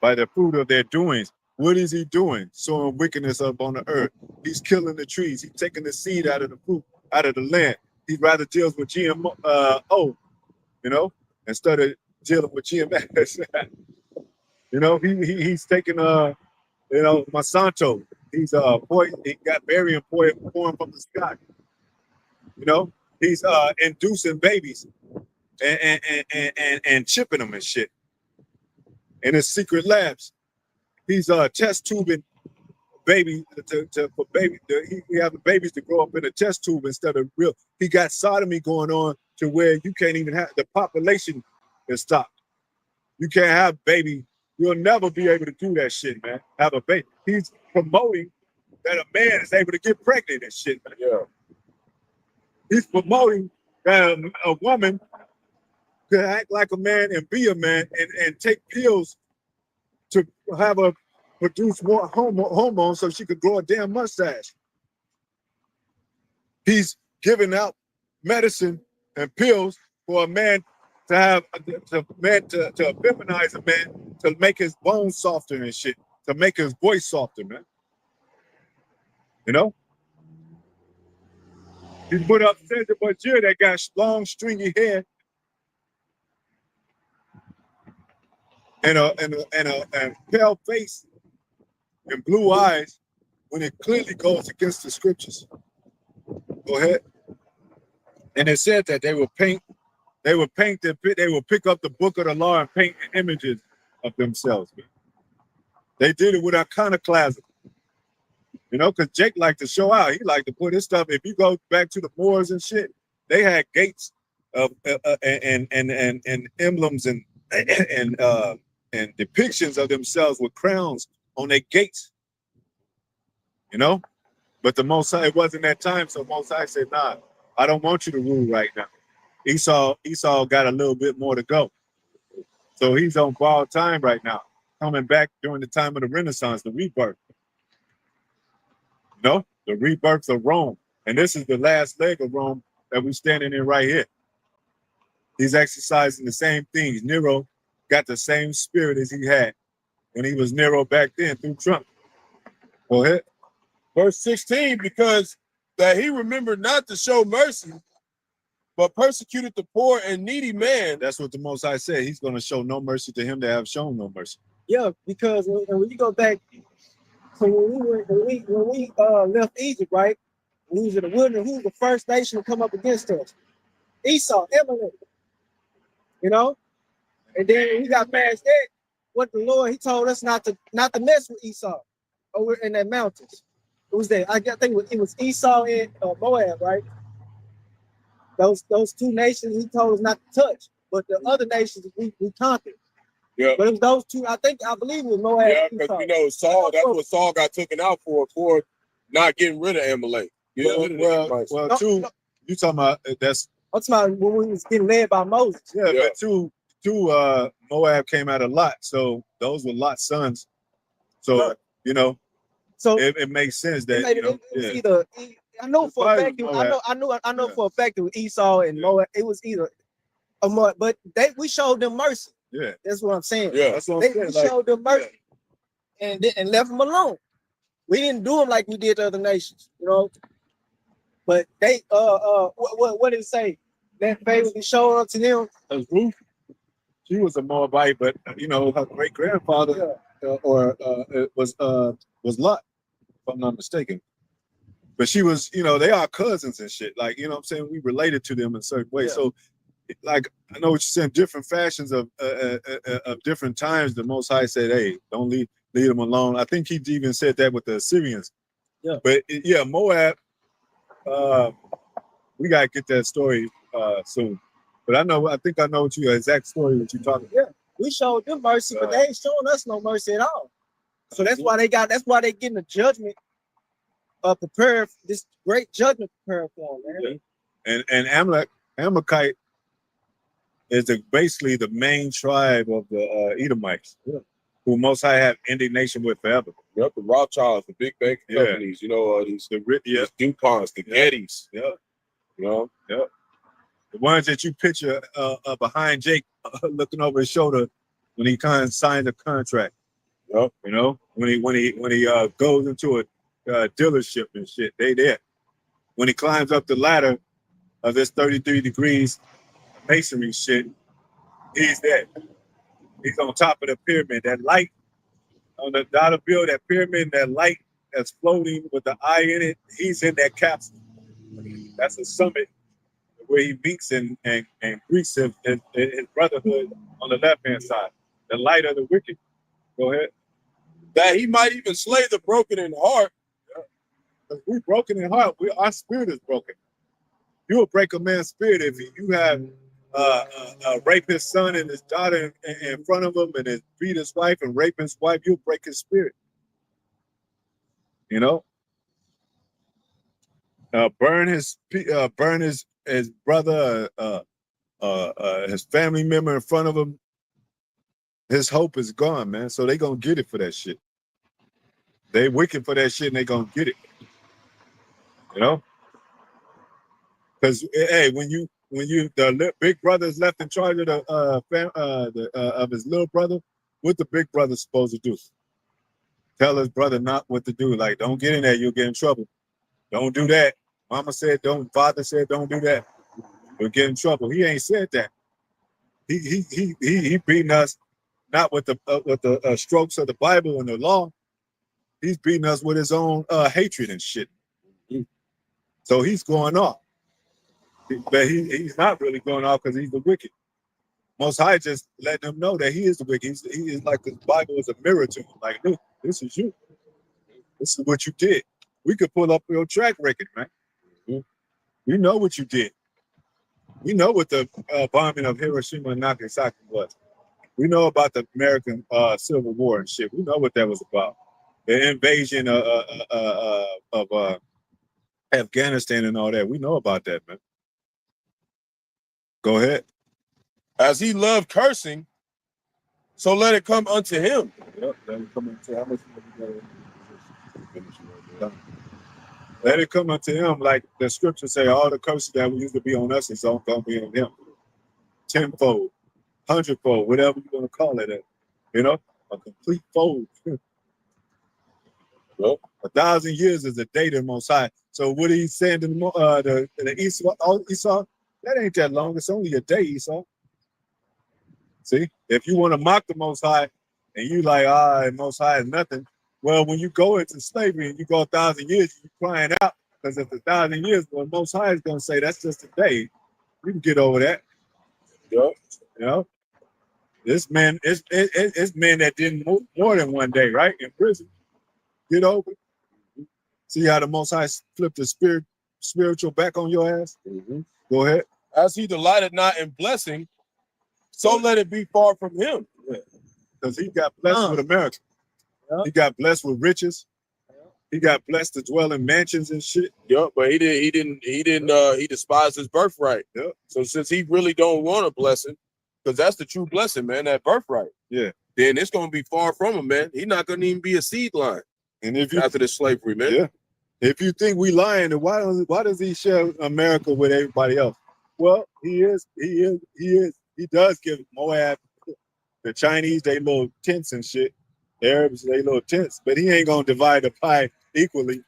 Speaker 1: By the fruit of their doings. What is he doing? Sowing wickedness up on the earth. He's killing the trees. He's taking the seed out of the fruit, out of the land. He rather deals with GMO, instead of dealing with GMS. He's taking Monsanto. He's he got barium pouring from the sky. He's inducing babies and chipping them and shit in his secret labs. He's test tubing baby for baby. He have the babies to grow up in a test tube instead of real. He got sodomy going on to where you can't even have the population is stopped. You can't have baby. You'll never be able to do that shit, man. Have a baby. He's promoting that a man is able to get pregnant and shit, man.
Speaker 2: Yeah.
Speaker 1: He's promoting that a woman could act like a man and be a man and take pills to have her produce more hormones so she could grow a damn mustache. He's giving out medicine and pills for a man to have to feminize a man, to make his bones softer and shit, to make his voice softer, man. He put up Sandra Bajir that got long, stringy hair and a pale face and blue eyes when it clearly goes against the scriptures. Go ahead. And it said that they would pick up the book of the law and paint images of themselves. Man. They did it with iconoclasm. Because Jake liked to show out. He liked to put his stuff. If you go back to the Moors and shit, they had gates of and emblems and depictions of themselves with crowns on their gates you know. But the Most High, it wasn't that time, so Most High said, "Nah, I don't want you to rule right now." Esau got a little bit more to go, so he's on borrowed time right now, coming back during the time of the Renaissance, the rebirth. You know, the rebirth of Rome, and this is the last leg of Rome that we're standing in right here. He's exercising the same things. Nero got the same spirit as he had when he was Nero back then through Trump. Go ahead.
Speaker 2: Verse 16, because that he remembered not to show mercy, but persecuted the poor and needy man.
Speaker 1: That's what the Most High said. He's going to show no mercy to him that have shown no mercy.
Speaker 3: Yeah, because when you go back, so when we left Egypt, right? We was in the wilderness. Who was the first nation to come up against us? Esau, Amalek. You know, and then when we got past that, what the Lord, he told us not to mess with Esau over in that mountains. It was there. I think it was Esau and Moab, right? Those two nations he told us not to touch, but the other nations we conquered.
Speaker 2: Yeah.
Speaker 3: But it was those two. I believe it was Moab.
Speaker 2: Yeah, because you know Saul. That's what Saul got taken out for not getting rid of Amalek.
Speaker 1: Well, you talking about that's.
Speaker 3: I'm talking about when we was getting led by Moses.
Speaker 1: Yeah, but two Moab came out of Lot, so those were Lot's sons. So
Speaker 3: right.
Speaker 1: You know,
Speaker 3: so
Speaker 1: it makes sense that
Speaker 3: it was either. I know for a fact. I know for a fact it was Esau and Moab. It was either a Moab, but we showed them mercy.
Speaker 1: Yeah,
Speaker 3: that's what I'm saying.
Speaker 1: Yeah, that's what I'm saying.
Speaker 3: We showed them mercy and left them alone. We didn't do them like we did to other nations, you know. But they what did it say? That favor be shown unto them.
Speaker 1: As Ruth, she was a Moabite, but you know her great grandfather was Lot, if I'm not mistaken. But she was, you know, they are cousins and shit. Like, you know what I'm saying? We related to them in certain ways. Yeah. So, like, I know what you're saying, different fashions of different times, the Most High said, hey, don't leave them alone. I think he even said that with the Assyrians.
Speaker 3: Yeah.
Speaker 1: But, yeah, Moab, we got to get that story soon. But I think I know your exact story what you're talking about.
Speaker 3: Yeah, we showed them mercy, but they ain't showing us no mercy at all. So that's why they getting a judgment prepared, this great judgment prepared for them, man.
Speaker 1: Yeah. And Amalekite is basically the main tribe of the Edomites, who Most High have indignation with forever.
Speaker 2: Yep, the Rawchaa, the big bank companies, you know, these DuPonts, the Gettys.
Speaker 1: Yeah.
Speaker 2: You know?
Speaker 1: Yeah. The ones that you picture behind Jake looking over his shoulder when he kind of signed the contract.
Speaker 2: Yep.
Speaker 1: You know, when he goes into a dealership and shit, they there. When he climbs up the ladder of this 33 degrees masonry shit, he's there. He's on top of the pyramid. That light on the dollar bill, that pyramid, that light that's floating with the eye in it, he's in that capsule. That's a summit where he meets and greets his brotherhood on the left-hand side. The light of the wicked. Go ahead.
Speaker 2: That he might even slay the broken in heart.
Speaker 1: Because we're broken in heart. Our spirit is broken. You will break a man's spirit if you have rape his son and his daughter in front of him and beat his wife and rape his wife. You'll break his spirit. You know? Burn his brother, his family member in front of him. His hope is gone, man. So they gonna get it for that shit. They wicked for that shit, and they gonna get it. You know, because hey, when the big brother is left in charge of of his little brother, what the big brother's supposed to do? Tell his brother not what to do. Like, don't get in there, you'll get in trouble. Don't do that. Mama said don't. Father said don't do that. You'll get in trouble. He ain't said that. He beating us not with the strokes of the Bible and the law. He's beating us with his own hatred and shit. So he's going off. But he's not really going off because he's the wicked. Most High just letting him know that he is the wicked. He is like the Bible is a mirror to him. Like, look, this is you. This is what you did. We could pull up your track record, man. We know what you did. We know what the bombing of Hiroshima and Nagasaki was. We know about the American Civil War and shit. We know what that was about. the invasion of Afghanistan and all that. We know about that, man. Go ahead.
Speaker 2: As he loved cursing, so let it come unto him.
Speaker 1: Yep, let it come unto how much let it come unto him, like the scriptures say, all the curses that used to be on us is all gonna be on him. Tenfold, hundredfold, whatever you want to call it. You know, a complete fold. Well, 1,000 years is a day to the Most High. So what he's saying to the Esau, that ain't that long. It's only a day, Esau. See, if you want to mock the Most High and you like, Most High is nothing. Well, when you go into slavery and you go 1,000 years, you're crying out because it's 1,000 years. Well, Most High is going to say that's just a day. You can get over that. Yep. You know, this man, it's men that didn't move more than one day, right? In prison. Get over it. See how the Most High flipped the spiritual back on your ass? Mm-hmm. Go ahead.
Speaker 2: As he delighted not in blessing, so let it be far from him.
Speaker 1: Because he got blessed with America. Yeah. He got blessed with riches. Yeah. He got blessed to dwell in mansions and shit.
Speaker 2: Yep, but he despised his birthright.
Speaker 1: Yep.
Speaker 2: So since he really don't want a blessing, because that's the true blessing, man, that birthright.
Speaker 1: Yeah.
Speaker 2: Then it's gonna be far from him, man. He's not gonna even be a seed line. And if you after this slavery, man.
Speaker 1: Yeah. If you think we lying, then why does he share America with everybody else? Well, he does give Moab, the Chinese, they little tents and shit. The Arabs, they little tents, but he ain't gonna divide the pie equally.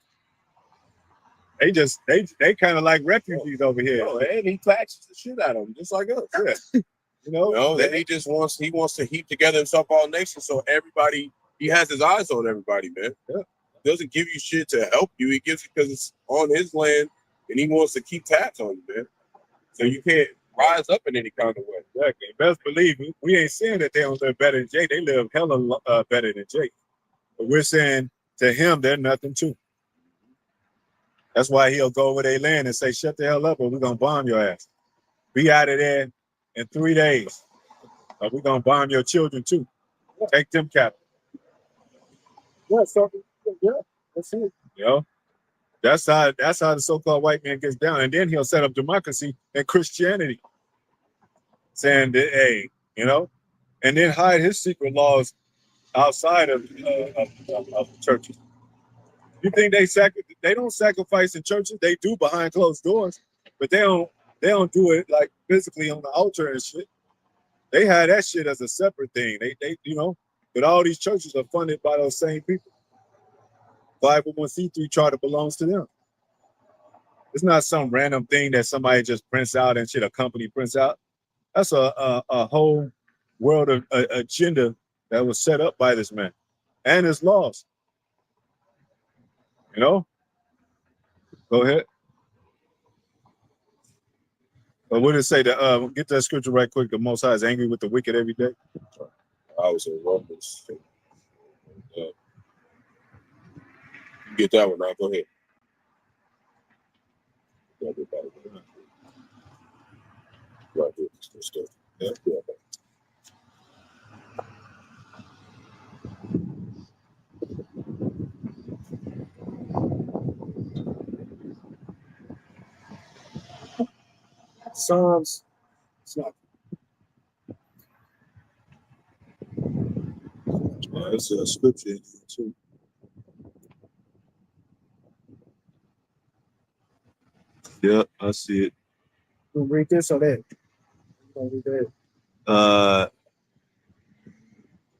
Speaker 1: They kind of like refugees over here.
Speaker 2: Oh, and he taxes the shit out of them, just like us.
Speaker 1: Yeah. You know,
Speaker 2: then he wants to heap together himself all nations, so everybody, he has his eyes on everybody, man.
Speaker 1: Yeah.
Speaker 2: He doesn't give you shit to help you. He gives it because it's on his land, and he wants to keep tabs on you, man. So you can't rise up in any kind of way.
Speaker 1: Exactly. Best believe we ain't saying that they don't live better than Jake. They live hella better than Jake. But we're saying to him, they're nothing too. That's why he'll go over their land and say, shut the hell up or we're going to bomb your ass. Be out of there in 3 days. Or we're going to bomb your children too. Take them captive. Yeah, so, yeah, that's it. You know? That's how the so-called white man gets down. And then he'll set up democracy and Christianity. Saying that, hey, you know, and then hide his secret laws outside of churches. You think they don't sacrifice in churches? They do behind closed doors, but they don't do it like physically on the altar and shit. They had that shit as a separate thing. They you know, but all these churches are funded by those same people. 501c3 charter belongs to them. It's not some random thing that somebody just prints out and shit, a company prints out. That's a whole world of agenda that was set up by this man and his laws. You know? Go ahead. But what did it say? Get that scripture right quick. The Most High is angry with the wicked every day.
Speaker 2: I was in Romans. You get that one now. Go ahead. Right there. Yeah.
Speaker 1: Psalms. That's a scripture too. Yeah, I see it.
Speaker 3: You read this or that?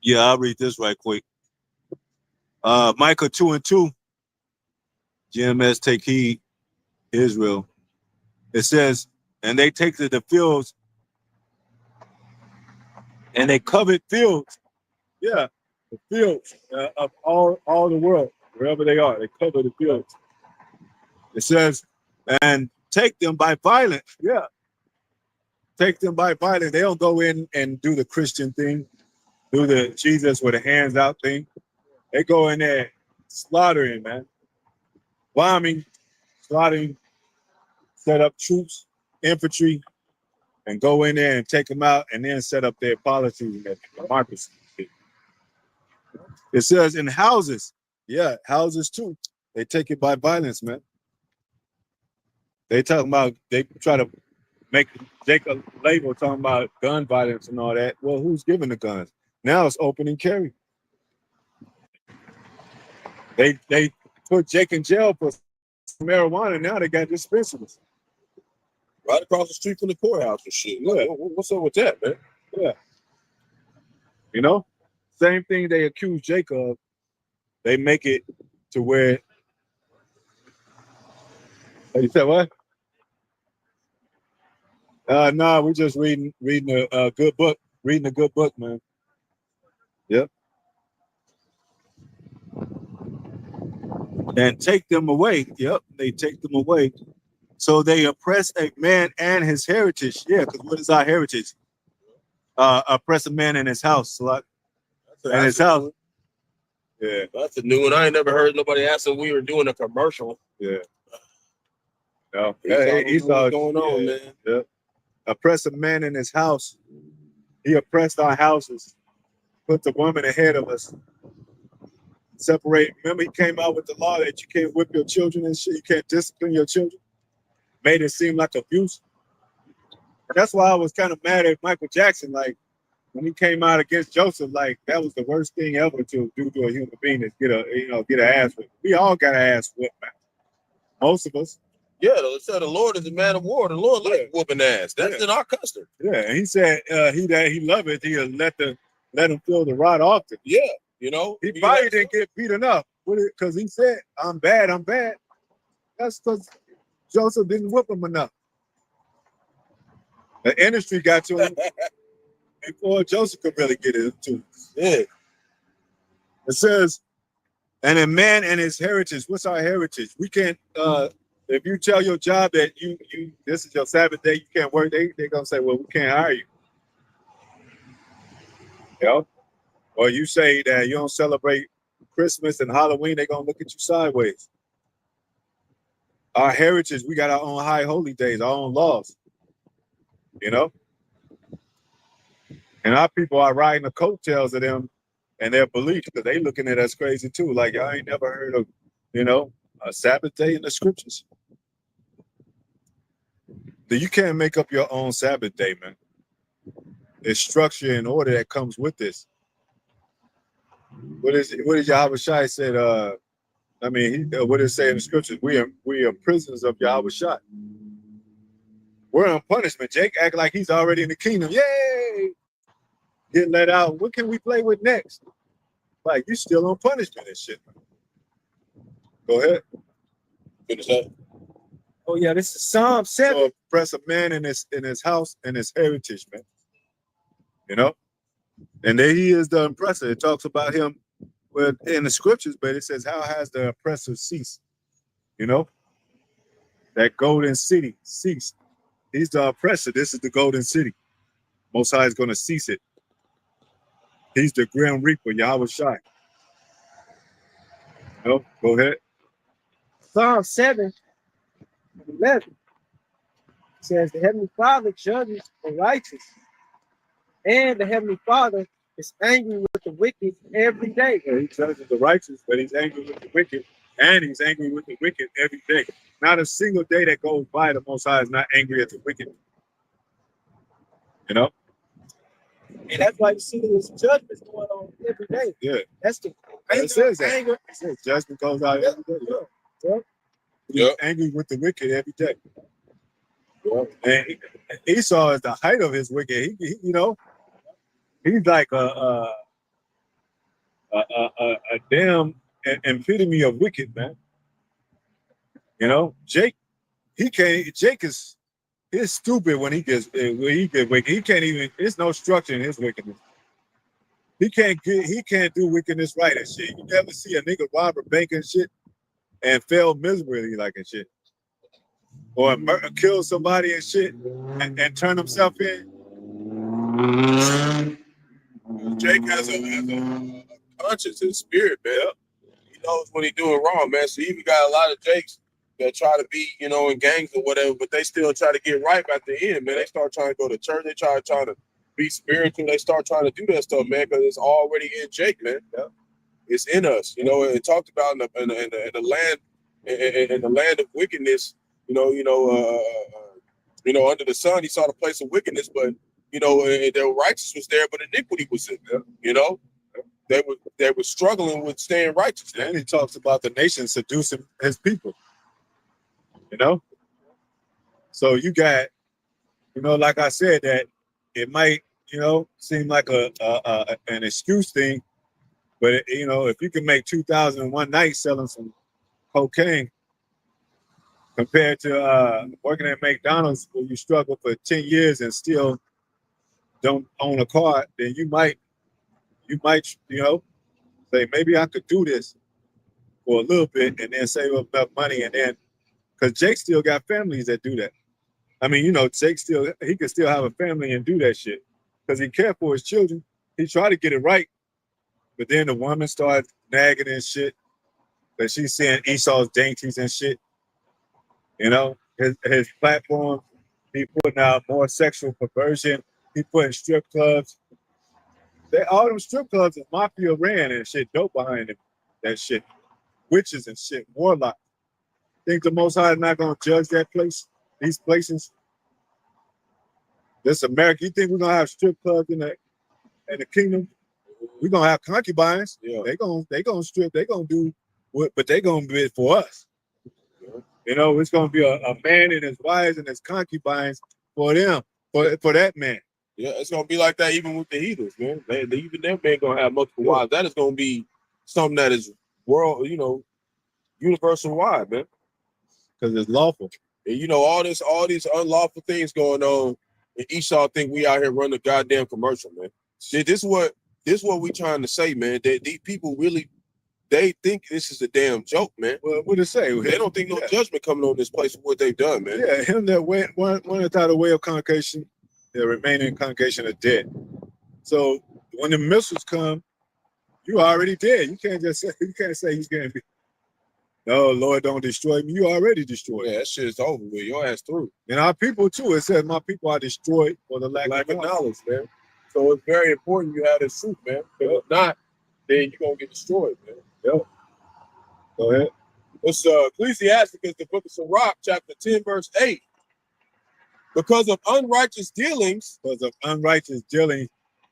Speaker 1: Yeah, I'll read this right quick. Micah 2:2. GMS, take heed, Israel. It says, and they take to the fields and they covet fields. Yeah, the fields of all the world, wherever they are, they cover the fields. It says, and take them by violence. Yeah. Take them by violence. They don't go in and do the Christian thing, do the Jesus with the hands out thing. They go in there slaughtering, man. Bombing, slaughtering, set up troops, infantry, and go in there and take them out and then set up their policies and their democracy. It says in houses Yeah, houses too. They take it by violence, man. They talking about, they try to make a label talking about gun violence and all that. Well, who's giving the guns? Now it's open and carry. They put Jake in jail for marijuana. Now they got dispensaries
Speaker 2: right across the street from the courthouse and shit. Like, what's up with that, man?
Speaker 1: Yeah. You know, same thing they accuse Jake of. They make it to where. You said what? Nah, we just reading a good book. Reading a good book, man. Yep. And take them away. Yep, they take them away. So they oppress a man and his heritage. Yeah, because what is our heritage? Oppress a man in his house. And his house. Yeah.
Speaker 2: That's a new one. I ain't never heard nobody ask if we were doing a commercial.
Speaker 1: Yeah. No.
Speaker 2: He's all going on, man.
Speaker 1: Yeah. Oppress a man in his house. He oppressed our houses. Put the woman ahead of us. Separate. Remember, he came out with the law that you can't whip your children and shit. You can't discipline your children. Made it seem like abuse. And that's why I was kind of mad at Michael Jackson. Like, when he came out against Joseph, like, that was the worst thing ever to do to a human being, is get an ass whipped. We all got an ass whipped, man. Most of us.
Speaker 2: Yeah, they said the Lord is a man of war. The Lord likes whooping ass. That's in our custom.
Speaker 1: Yeah, and he said he loved it. He'll let him feel the rod often.
Speaker 2: Yeah, you know.
Speaker 1: He probably didn't get beat enough because he said, I'm bad. That's because Joseph didn't whip him enough. The industry got to him before Joseph could really get it to him. Yeah. It says, and a man and his heritage. What's our heritage? We can't if you tell your job that you this is your Sabbath day, you can't work, they're gonna say, well, we can't hire you. You know? Or you say that you don't celebrate Christmas and Halloween, they're gonna look at you sideways. Our heritage, we got our own high holy days, our own laws. You know? And our people are riding the coattails of them and their beliefs, because they looking at us crazy too. Like, I ain't never heard of, a Sabbath day in the scriptures. You can't make up your own Sabbath day, man. There's structure and order that comes with this. What did Yahawashi said? What did it say in the scriptures? We are prisoners of Yahawashi. We're on punishment. Jake act like he's already in the kingdom. Yay! Get let out. What can we play with next? Like, you still on punishment and shit. Go ahead.
Speaker 2: Finish that.
Speaker 3: Oh yeah, this is Psalm 7.
Speaker 1: So oppress a man in his house and his heritage, man. You know? And there he is, the oppressor. It talks about him in the scriptures, but it says, how has the oppressor ceased? You know? That golden city ceased. He's the oppressor. This is the golden city. Most High is going to cease it. He's the grim reaper, Yahawashi. No, go ahead.
Speaker 3: Psalm 7, 11 says, the Heavenly Father judges the righteous, and the Heavenly Father is angry with the wicked every day.
Speaker 1: Yeah, he judges the righteous, but he's angry with the wicked, and he's angry with the wicked every day. Not a single day that goes by, the Most High is not angry at the wicked. You know?
Speaker 3: And that's why you see this judgment going on every day.
Speaker 1: Yeah.
Speaker 3: That's the
Speaker 1: anger. It says that. Anger. It says judgment goes out every day. Yeah. He's angry with the wicked every day. Yeah. And Esau is the height of his wicked. He he's like a damn epitome of wicked, man. You know, Jake is stupid when he gets wicked. He can't even. There's no structure in his wickedness. He can't do wickedness right and shit. You never see a nigga rob a bank and shit and fail miserably like and shit, or kill somebody and shit and turn himself in.
Speaker 2: Jake has a conscience and spirit, man. He knows when he's doing wrong, man. So you even got a lot of Jakes that try to be, in gangs or whatever, but they still try to get right at the end, man. They start trying to go to church. They try to be spiritual. They start trying to do that stuff, man, because it's already in Jake, man. Yeah. It's in us. You know, it talked about in the land of wickedness. Under the sun, he saw the place of wickedness, but the righteous was there, but iniquity was in there. You know, they were struggling with staying righteous.
Speaker 1: And he talks about the nation seducing his people. You know, so you got, like I said, that it might, seem like an excuse thing, but if you can make 2,000 in one night selling some cocaine compared to working at McDonald's where you struggle for 10 years and still don't own a car, then you might, say maybe I could do this for a little bit and then save up enough money, and then because Jake still got families that do that. I mean, Jake he could still have a family and do that shit because he cared for his children. He tried to get it right, but then the woman started nagging and shit. But she's seeing Esau's dainties and shit. His platform, he putting out more sexual perversion. He putting strip clubs. All them strip clubs is mafia ran and shit, dope behind him. That shit, witches and shit, warlocks. Think the Most High is not gonna judge that place? These places, this America. You think we're gonna have strip clubs in the kingdom? We're gonna have concubines.
Speaker 2: Yeah.
Speaker 1: They gonna strip. They gonna do what, but they gonna be it for us. It's gonna be a man and his wives and his concubines for them, for that man.
Speaker 2: Yeah, it's gonna be like that even with the heathens, man. Even them men gonna have multiple wives. That is gonna be something that is universal wide, man.
Speaker 1: Because it's lawful.
Speaker 2: And all these unlawful things going on, and Esau think we out here running a goddamn commercial, man. This is what we trying to say, man. These people really, they think this is a damn joke, man.
Speaker 1: Well, what to say?
Speaker 2: They don't think no judgment coming on this place for what they've done, man.
Speaker 1: Yeah, him that went without a way of congregation, the remaining congregation are dead. So when the missiles come, you already dead. You can't say he's gonna be. No, Lord, don't destroy me. You already destroyed.
Speaker 2: Yeah, that shit is over with. Your ass through.
Speaker 1: And our people too. It says my people are destroyed for the lack of
Speaker 2: knowledge, man. So it's very important you have this truth, man. Because if not, then you're gonna get destroyed, man.
Speaker 1: Yep. Go ahead.
Speaker 2: It's Ecclesiasticus, the book of Barak, chapter 10, verse 8. Because of unrighteous dealings,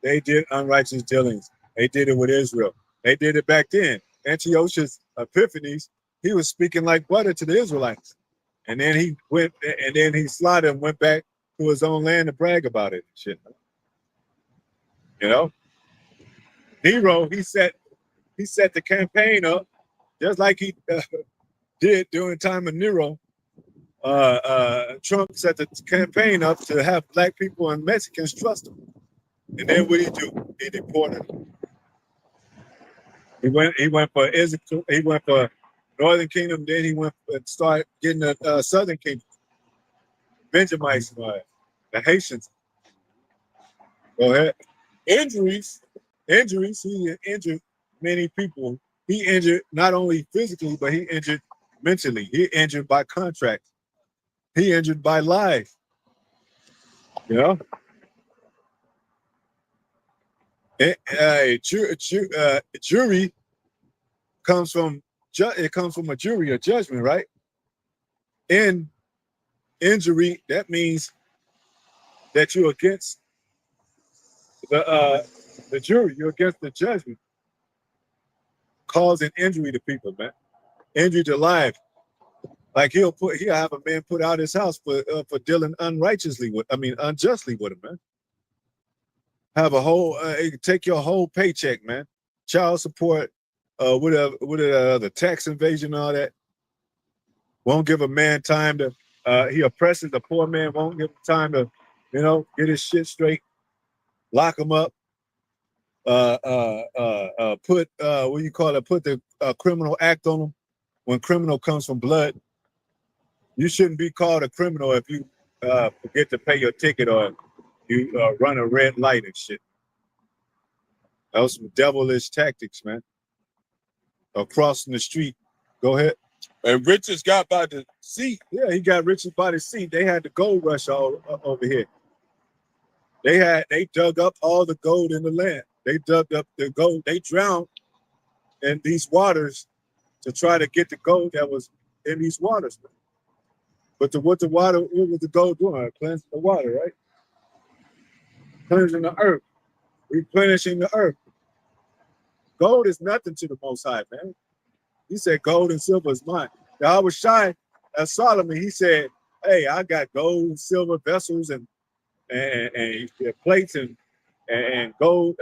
Speaker 1: they did unrighteous dealings. They did it with Israel. They did it back then. Antiochus Epiphanes, he was speaking like butter to the Israelites. And then he slotted and went back to his own land to brag about it and shit. Nero, he set the campaign up just like he did during the time of Nero. Trump set the campaign up to have black people and Mexicans trust him. And then what did he do? He deported them. He went for Israel. He went for Northern Kingdom. Then he went and started getting the Southern Kingdom. Benjamites, the Haitians. Go ahead.
Speaker 2: Injuries.
Speaker 1: He injured many people. He injured not only physically, but he injured mentally. He injured by contract. He injured by lies. Jury comes from a jury, a judgment, right? In injury, that means that you're against the jury, you're against the judgment, causing injury to people, man. Injury to life. Like he'll have a man put out his house for dealing unjustly with him, man. Have a whole take your whole paycheck, man. Child support, the tax invasion, all that. Won't give a man time to. He oppresses the poor man. Won't give him time to, get his shit straight. Lock him up. Put Put the criminal act on him. When criminal comes from blood, you shouldn't be called a criminal if you forget to pay your ticket or you run a red light and shit. That was some devilish tactics, man. Crossing the street. Go ahead.
Speaker 2: And Richards got by the seat.
Speaker 1: Yeah, he got Richards by the seat. They had the gold rush all over here. They dug up all the gold in the land. They dug up the gold. They drowned in these waters to try to get the gold that was in these waters. But what was the gold doing? Cleansing the water, right? Cleansing the earth, replenishing the earth. Gold is nothing to the Most High, man. He said, gold and silver is mine. Yahawashi, as Solomon, he said, hey, I got gold and silver vessels and plates and gold,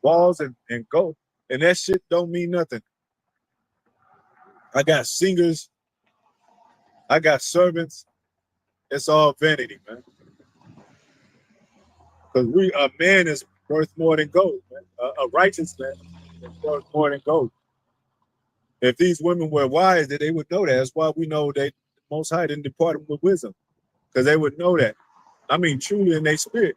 Speaker 1: walls and gold. And that shit don't mean nothing. I got singers. I got servants. It's all vanity, man. Because a man is worth more than gold, man. A righteous man is worth more than gold. If these women were wise, that they would know that. That's why we know that the Most High didn't depart them with wisdom, because they would know that. I mean, truly in their spirit,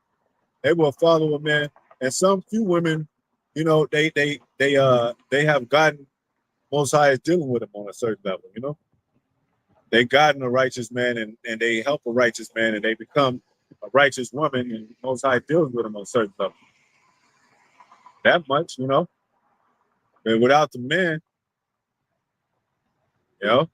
Speaker 1: they will follow a man. And some few women, you know, they have gotten Most High is dealing with them on a certain level, you know. They gotten a righteous man and they help a righteous man and they become a righteous woman, and Most High deals with them on a certain level. That much, you know. And without the man, you know,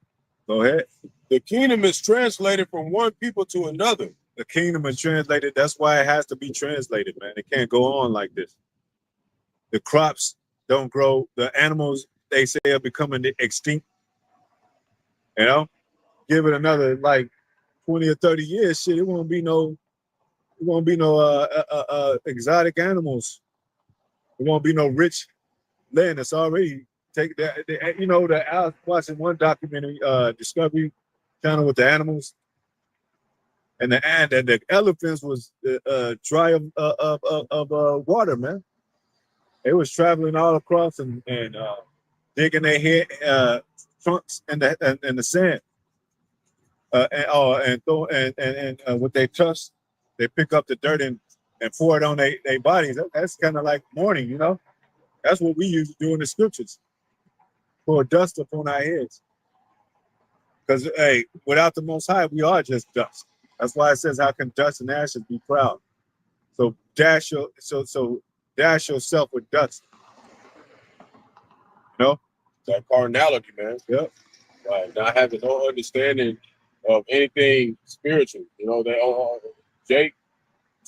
Speaker 1: go ahead.
Speaker 2: The kingdom is translated from one people to another.
Speaker 1: The kingdom is translated. That's why it has to be translated, man. It can't go on like this. The crops don't grow. The animals, they say, are becoming extinct. You know, give it another like 20 or 30 years, shit, it won't be no exotic animals. It won't be no rich land. It's already take that. You know, I was watching one documentary, Discovery Channel, with the animals, and the elephants was dry of water, man. They was traveling all across and digging their head trunks in the sand, and with their tusks, they pick up the dirt and pour it on their bodies. That's kind of like mourning, you know. That's what we used to do in the scriptures. Pour dust upon our heads. Because, hey, without the Most High, we are just dust. That's why it says, how can dust and ashes be proud? So dash yourself with dust. You know?
Speaker 2: That carnality, man.
Speaker 1: Yep.
Speaker 2: Right. Not having no understanding of anything spiritual. You know, Jake,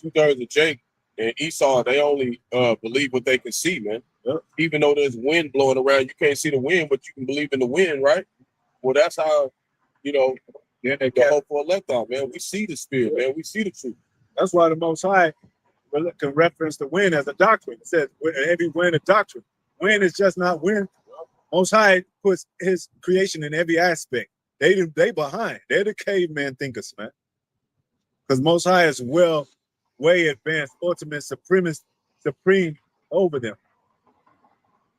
Speaker 2: 2/3 of Jake and Esau, they only believe what they can see, man.
Speaker 1: Yep.
Speaker 2: Even though there's wind blowing around, you can't see the wind, but you can believe in the wind, right? Well, that's how, you know, the hope for electron, man. We see the spirit, man. We see the truth.
Speaker 1: That's why the Most High can reference the wind as a doctrine. It says every wind a doctrine. Wind is just not wind. Most High puts his creation in every aspect. They behind. They're the caveman thinkers, man. Because Most High is way advanced, ultimate, supreme over them.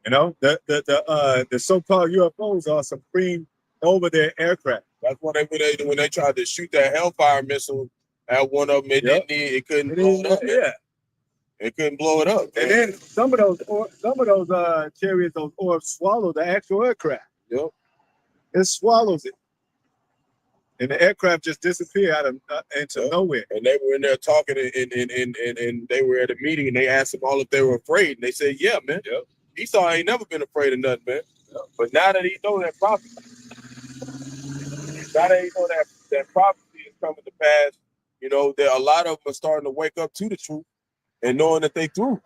Speaker 1: You know, the so-called UFOs are supreme over their aircraft.
Speaker 2: That's why when they tried to shoot that Hellfire missile at one of them, it couldn't blow it up.
Speaker 1: Yeah.
Speaker 2: It couldn't blow it up.
Speaker 1: And then some of those chariots, those orbs swallow the actual aircraft.
Speaker 2: Yep.
Speaker 1: It swallows it. And the aircraft just disappeared out of into nowhere.
Speaker 2: And they were in there talking and they were at a meeting and they asked them all if they were afraid. And they said, yeah, man.
Speaker 1: Yep.
Speaker 2: Esau ain't never been afraid of nothing, man. Yep. But now that he knows that prophecy, that prophecy is coming to pass, you know, there a lot of them are starting to wake up to the truth and knowing that they through.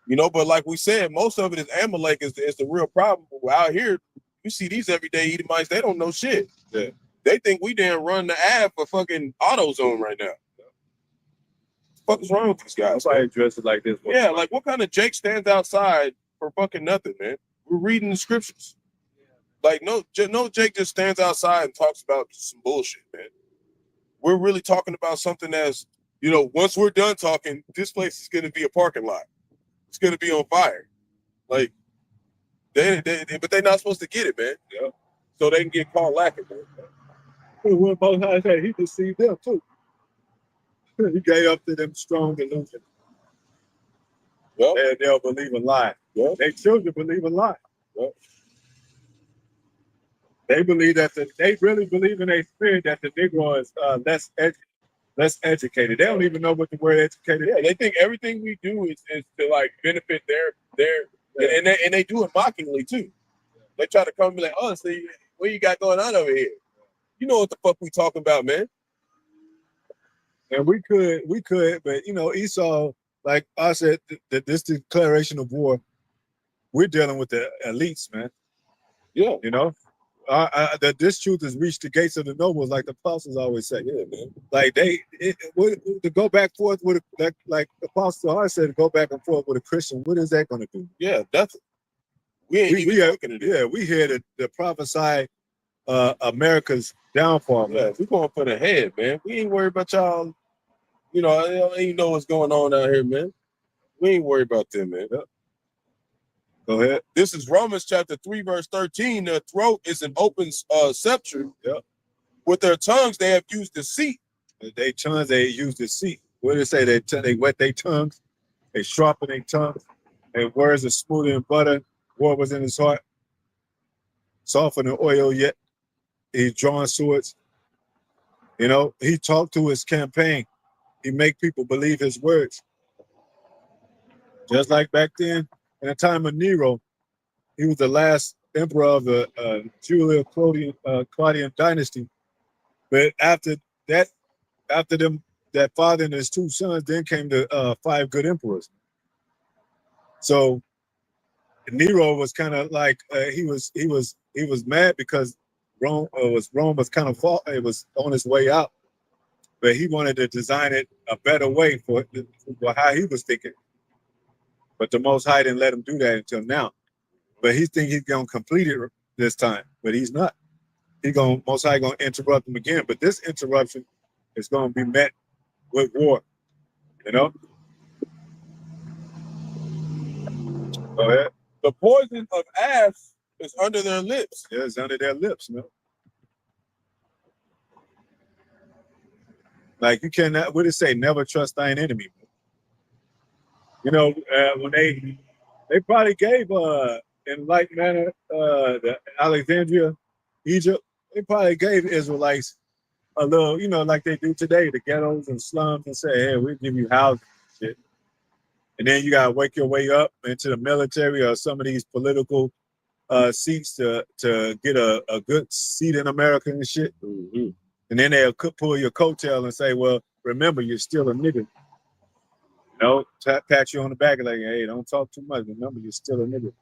Speaker 2: You know, but like we said, most of it is Amalek is the real problem. Out here, you see these everyday Edomites, they don't know shit.
Speaker 1: Yeah.
Speaker 2: They think we didn't run the ad for fucking AutoZone right now. What the fuck is wrong with these guys?
Speaker 1: Nobody dressed it like this.
Speaker 2: Yeah, like what kind of Jake stands outside for fucking nothing, man? We're reading the scriptures. Like no Jake just stands outside and talks about some bullshit, man. We're really talking about something that's, you know, once we're done talking, this place is going to be a parking lot. It's going to be on fire. Like, but they're not supposed to get it, man.
Speaker 1: Yeah.
Speaker 2: So they can get caught lacking, man.
Speaker 1: When Most High said he deceived them too. He gave up to them strong delusion.
Speaker 2: Yep.
Speaker 1: They'll believe a lie.
Speaker 2: Yep.
Speaker 1: Their children believe a lie.
Speaker 2: Yep.
Speaker 1: They believe they really believe in their spirit that the Negro is less educated. They don't even know what the word educated is.
Speaker 2: Yeah, they think everything we do is to like benefit And they do it mockingly too. They try to come and be like, oh, see, what you got going on over here? You know what the fuck we talking about, man.
Speaker 1: And we could, but Esau, like I said, this declaration of war, we're dealing with the elites, man.
Speaker 2: Yeah.
Speaker 1: That this truth has reached the gates of the nobles, like the apostles always say.
Speaker 2: Yeah, man.
Speaker 1: Like to go back and forth with like Apostle Hart said, to go back and forth with a Christian, what is that going to do?
Speaker 2: Yeah, that's we ain't even talking to
Speaker 1: yeah, we here to prophesy America's downfall.
Speaker 2: Yeah, we going for the head, man. We ain't worried about y'all. Ain't know what's going on out here, man. We ain't worried about them, man.
Speaker 1: Yep. Go ahead.
Speaker 2: This is Romans chapter 3, verse 13. Their throat is an open scepter.
Speaker 1: Yep.
Speaker 2: With their tongues, they have used deceit.
Speaker 1: Their tongues, they use deceit. What do they say? They wet their tongues. They sharpen their tongues. Their words are smoother than butter. War was in his heart. Softer than oil yet. He's drawing swords. He talked to his campaign. He make people believe his words. Just like back then, in the time of Nero, he was the last emperor of the Julio-Claudian dynasty. But after that father and his two sons, then came the 5 good emperors. So Nero was kind of like he was mad because Rome was kind of it was on its way out, but he wanted to design it a better way for how he was thinking. But the Most High didn't let him do that until now. But he think he's gonna complete it this time, but he's not. Most High gonna interrupt him again. But this interruption is gonna be met with war. Go ahead.
Speaker 2: The poison of asps is under their lips.
Speaker 1: Yeah, it's under their lips, man. Like you cannot. What did it say? Never trust thine enemy. When they probably gave in like manner the Alexandria, Egypt, they probably gave Israelites a little, like they do today, the ghettos and slums, and say, hey, we'll give you housing and shit. And then you gotta wake your way up into the military or some of these political seats to get a good seat in America and shit.
Speaker 2: Mm-hmm.
Speaker 1: And then they'll pull your coattail and say, well, remember, you're still a nigga. Pat you on the back and like, hey, don't talk too much. Remember, you're still a nigga.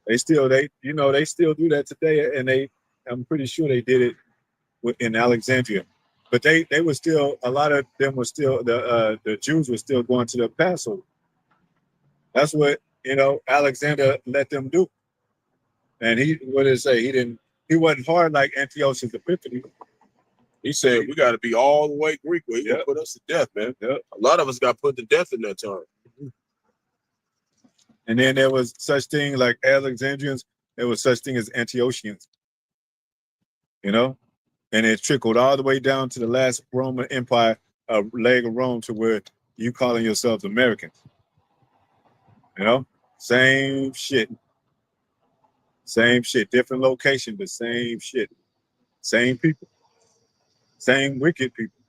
Speaker 1: They still do that today, and I'm pretty sure they did it in Alexandria. But they were still, a lot of them were still, the Jews were still going to the Passover. That's what, Alexander let them do. And what did it say? He wasn't hard like Antiochus Epiphanes.
Speaker 2: He said, we got to be all the way Greek. Well, he gonna put us to death, man. Yep. A lot of us got put to death in that time.
Speaker 1: And then there was such thing like Alexandrians. There was such thing as Antiochians. And it trickled all the way down to the last Roman Empire, leg of Rome, to where you calling yourselves Americans. Same shit. Same shit. Different location, but same shit. Same people. Same wicked people.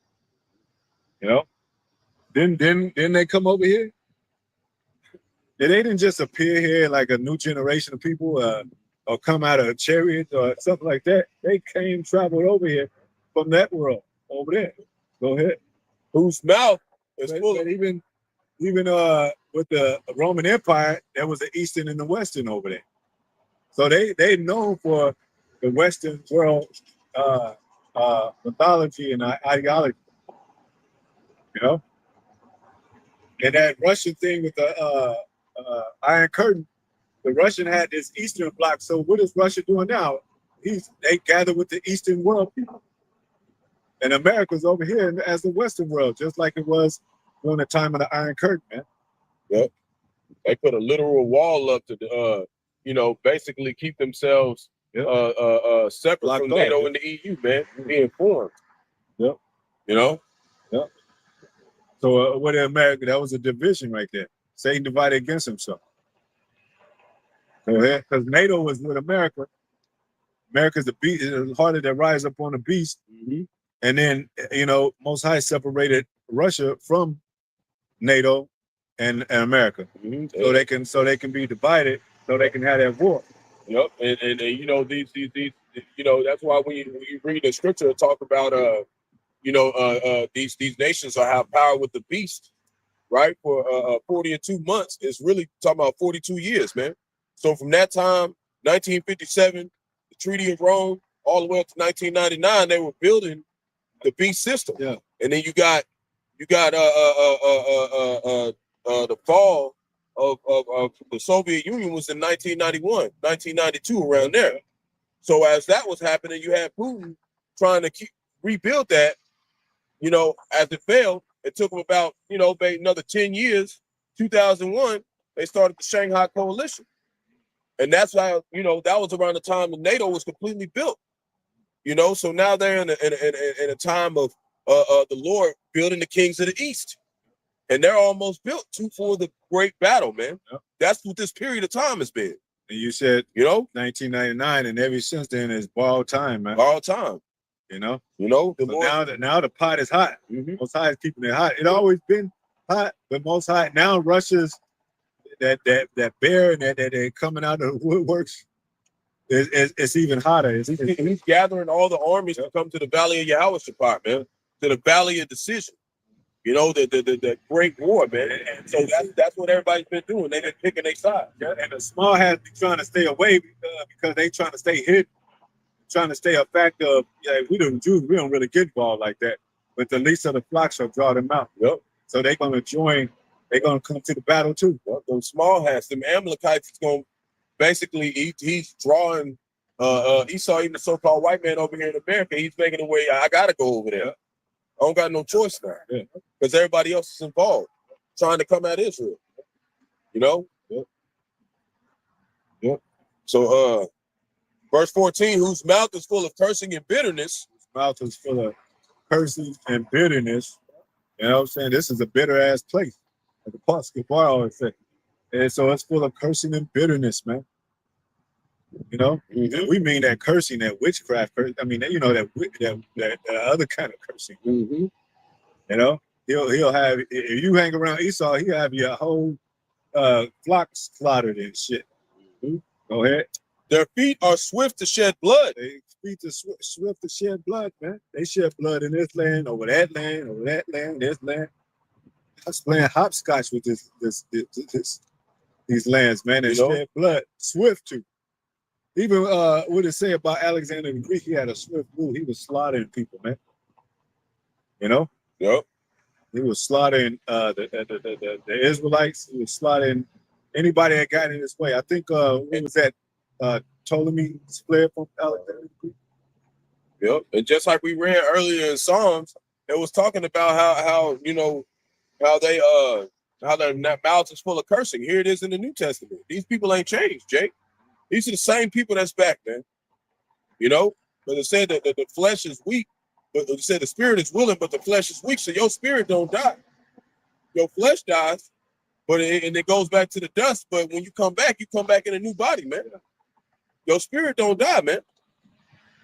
Speaker 1: Then they come over here. They didn't just appear here like a new generation of people or come out of a chariot or something like that. They traveled over here from that world over there. Go ahead.
Speaker 2: Whose mouth is full of
Speaker 1: even with the Roman Empire, there was the Eastern and the Western over there. So they known for the Western world mythology and ideology. And that Russian thing with the Iron Curtain, the Russian had this Eastern bloc. So what is Russia doing now? They gather with the Eastern world people. And America's over here as the Western world, just like it was during the time of the Iron Curtain, man.
Speaker 2: Yep. They put a literal wall up to basically keep themselves separate Locked from NATO and the EU, man. Be informed.
Speaker 1: Yep.
Speaker 2: Yep.
Speaker 1: So what in America, that was a division right there. Satan divided against himself. Go ahead. Because NATO was with America. America's the beast. It's harder to rise up on the beast.
Speaker 2: Mm-hmm.
Speaker 1: And then, Most High separated Russia from NATO and America.
Speaker 2: Mm-hmm.
Speaker 1: So they can be divided, so they can have that war.
Speaker 2: Yep. And you know, these you know, that's why when you read the scripture talk about these nations will have power with the beast, right? For 42 months. It's really talking about 42 years, man. So from that time, 1957, the Treaty of Rome, all the way up to 1999, they were building the beast system.
Speaker 1: Yeah.
Speaker 2: And then you got the fall of the Soviet Union was in 1991, 1992, around there. So as that was happening, you had Putin trying to rebuild that. You know, as it failed, it took them about, you know, another 10 years. 2001, they started the Shanghai Coalition. And that's how, you know, that was around the time that NATO was completely built. You know, so now they're in a time of the Lord building the kings of the East. And they're almost built for the great battle, man.
Speaker 1: Yep.
Speaker 2: That's what this period of time has been.
Speaker 1: And you said,
Speaker 2: you know,
Speaker 1: 1999, and ever since then is borrowed time, man.
Speaker 2: Borrowed time.
Speaker 1: You know,
Speaker 2: the
Speaker 1: so
Speaker 2: Lord,
Speaker 1: now the pot is hot.
Speaker 2: Mm-hmm.
Speaker 1: Most High is keeping it hot. It always been hot, but Most High now Russia's that bear and that they're coming out of the woodworks. It's even hotter.
Speaker 2: He's gathering all the armies to come to the Valley of Yahawashi part, man, to the Valley of Decision. You know, the great war, man. And so that's what everybody's been doing. They've been picking their side.
Speaker 1: Yeah, and the small hats be trying to stay away because they trying to stay hidden, trying to stay a factor of, we the Jews, we don't really get involved like that. But the least of the flock shall draw them out.
Speaker 2: Yep.
Speaker 1: So they're going to join, they're going to come to the battle too.
Speaker 2: Yep. Those small hats, them Amalekites, is going to basically, he's drawing, Esau, even the so-called white man over here in America, he's making a way, I got to go over there. I don't got no choice now.
Speaker 1: Yeah.
Speaker 2: Because everybody else is involved, trying to come at Israel. You know?
Speaker 1: Yep.
Speaker 2: Yep. So, verse 14, whose mouth is full of cursing and bitterness.
Speaker 1: His mouth is full of cursing and bitterness. You know what I'm saying? This is a bitter ass place. Like the Apostle Bar always say. And so it's full of cursing and bitterness, man. You know?
Speaker 2: Mm-hmm.
Speaker 1: We mean that cursing, that witchcraft. I mean, you know, that other kind of cursing.
Speaker 2: Mm-hmm.
Speaker 1: You know? He'll have, if you hang around Esau, he'll have your whole flock slaughtered and shit. Mm-hmm. Go ahead.
Speaker 2: Their feet are swift to shed blood.
Speaker 1: They feet are swift to shed blood, man. They shed blood in this land, over that land, this land. I was playing hopscotch with these lands, man. They shed blood, swift to. Even what it say about Alexander the Greek, he had a swift move. He was slaughtering people, man. You know?
Speaker 2: Yep.
Speaker 1: He was slaughtering the Israelites. He was slaughtering anybody that got in his way. I think what was that? Ptolemy fled from Alexander the Greek.
Speaker 2: Yep. And just like we read earlier in Psalms, it was talking about how you know how they how their mouths is full of cursing. Here it is in the New Testament. These people ain't changed, Jake. These are the same people that's back, man. You know, but it said that the flesh is weak, but it said the spirit is willing, but the flesh is weak. So your spirit don't die. Your flesh dies, but it goes back to the dust. But when you come back in a new body, man. Your spirit don't die, man.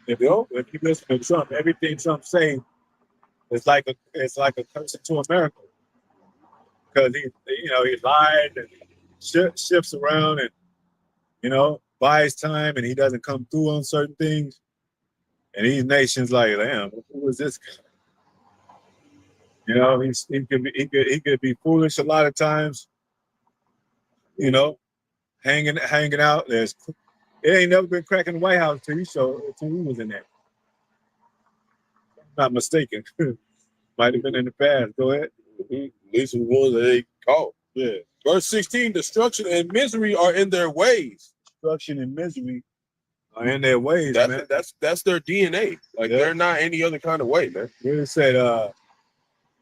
Speaker 1: If you listen to Trump, everything Trump saying is like a curse to America, because he lied and shifts around and buys time, and he doesn't come through on certain things. And these nations like, damn, who is this guy? He could be foolish a lot of times. Hanging out. It ain't never been cracking the White House till he was in there. I'm not mistaken. Might have been in the past. Go ahead.
Speaker 2: At least the ones that they caught.
Speaker 1: Yeah.
Speaker 2: Verse 16, destruction and misery are in their ways.
Speaker 1: Destruction and misery are in their ways, man.
Speaker 2: That's their DNA. Like, they're not any other kind of way, man.
Speaker 1: Really said,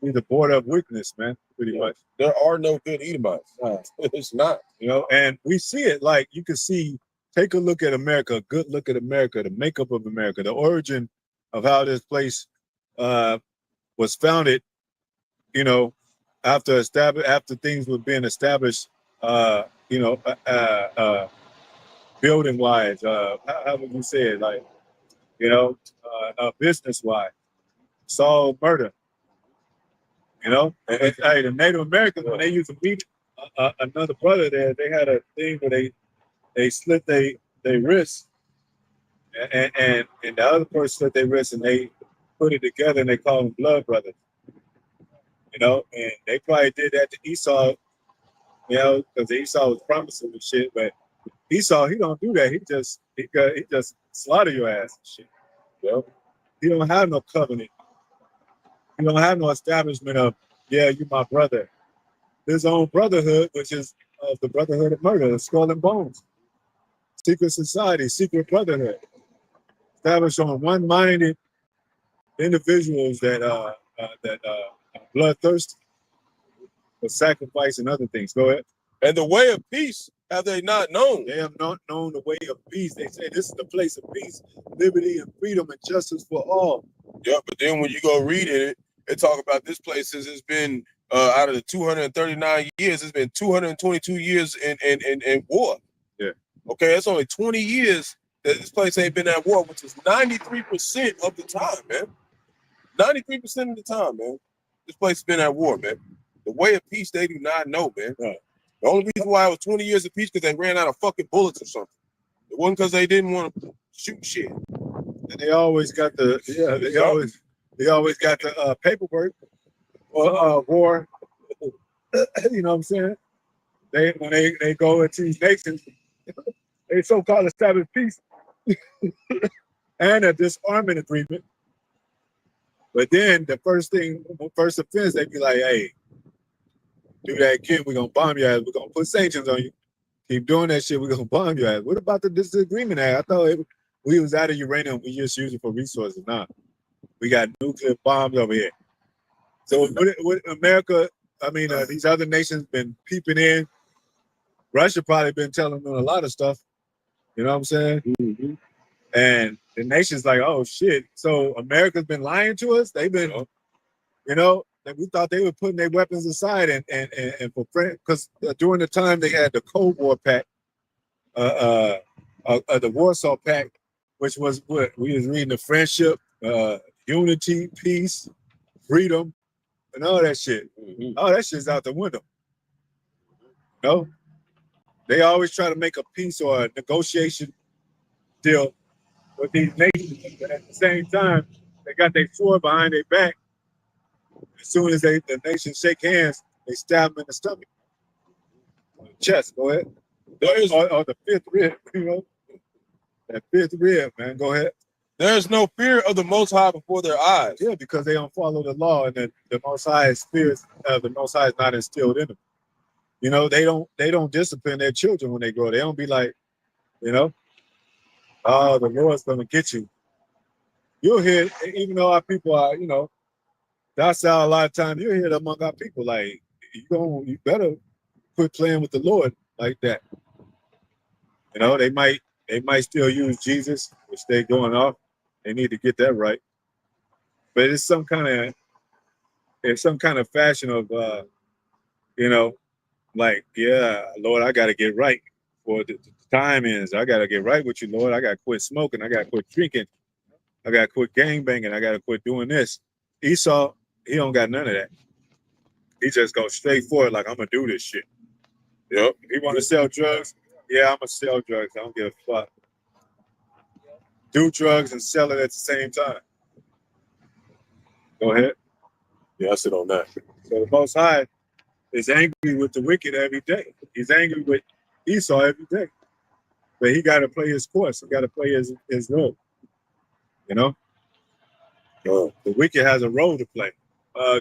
Speaker 1: he's the border of weakness, man, pretty much.
Speaker 2: There are no good Edomites. It's not.
Speaker 1: And we see it. Like, you can see, take a look at America, a good look at America, the makeup of America, the origin of how this place was founded, after things were being established, building wise, how would you say it? Like, business wise, Saul murder, and the Native Americans, when they used to meet another brother there. They had a thing where they slit their wrists, and the other person slit their wrists, and they put it together, and they call them blood brothers. You know, and they probably did that to Esau. You know, because Esau was promising and shit, but Esau, he don't do that. He just slaughter your ass and shit. You know? He don't have no covenant. He don't have no establishment of, yeah, you my brother. His own brotherhood, which is the brotherhood of murder, skull and bones. Secret society, secret brotherhood. Established on one-minded individuals that are bloodthirsty for sacrifice and other things. Go ahead.
Speaker 2: And the way of peace have they not known?
Speaker 1: They have not known the way of peace. They say this is the place of peace, liberty, and freedom, and justice for all.
Speaker 2: Yeah, but then when you go read it talk about this place since it's been out of the 239 years, it's been 222 years in war.
Speaker 1: Yeah.
Speaker 2: Okay, that's only 20 years that this place ain't been at war, which is 93% of the time, man. 93% of the time, man. This place has been at war, man. The way of peace they do not know, man.
Speaker 1: Right.
Speaker 2: The only reason why it was 20 years of peace because they ran out of fucking bullets or something. It wasn't because they didn't want to shoot shit.
Speaker 1: And they always got they always got the paperwork or war. You know what I'm saying? When they go into these nations, they so-called establish peace and a disarmament agreement. But then the first offense, they be like, hey, do that again, we're gonna bomb your ass, we're gonna put sanctions on you. Keep doing that shit, we're gonna bomb your ass. What about the disagreement act? I thought we was out of uranium, we just use it for resources. Nah. We got nuclear bombs over here. So with America, I mean, these other nations been peeping in. Russia probably been telling them a lot of stuff. You know what I'm saying? Mm-hmm. And the nation's like, oh shit. So America's been lying to us. They've been, you know, we thought they were putting their weapons aside and for friends, because during the time they had the Cold War Pact, the Warsaw Pact, which was what we was reading: the friendship, unity, peace, freedom, and all that shit. Mm-hmm. All that shit's out the window. No, they always try to make a peace or a negotiation deal with these nations, but at the same time, they got their sword behind their back. As soon as the nations shake hands, they stab them in the stomach, on the chest. Go ahead. Or the fifth rib, you know, that fifth rib, man. Go ahead.
Speaker 2: There's no fear of the Most High before their eyes.
Speaker 1: Yeah, because they don't follow the law, and the Most High spirit, the Most High is not instilled in them. You know, they don't discipline their children when they grow. They don't be like, you know, oh, the Lord's gonna get you. You'll hear, even though our people are, you know, docile a lot of times, you'll hear it among our people, like, you better quit playing with the Lord like that. You know, they might still use Jesus, which they're going off. They need to get that right. But it's some kind of fashion of you know, like, yeah, Lord, I gotta get right. For the time ends. I gotta get right with you, Lord. I gotta quit smoking, I gotta quit drinking, I gotta quit gangbanging, I gotta quit doing this. Esau, he don't got none of that. He just goes straight forward, like, I'm gonna do this shit. Yep. He wanna sell drugs, yeah, I'm gonna sell drugs. I don't give a fuck. Do drugs and sell it at the same time. Go ahead.
Speaker 2: Yeah, I sit on that.
Speaker 1: So the Most High is angry with the wicked every day. He's angry with Esau every day. But he got to play his course. He got to play his role. You know? The wicked has a role to play.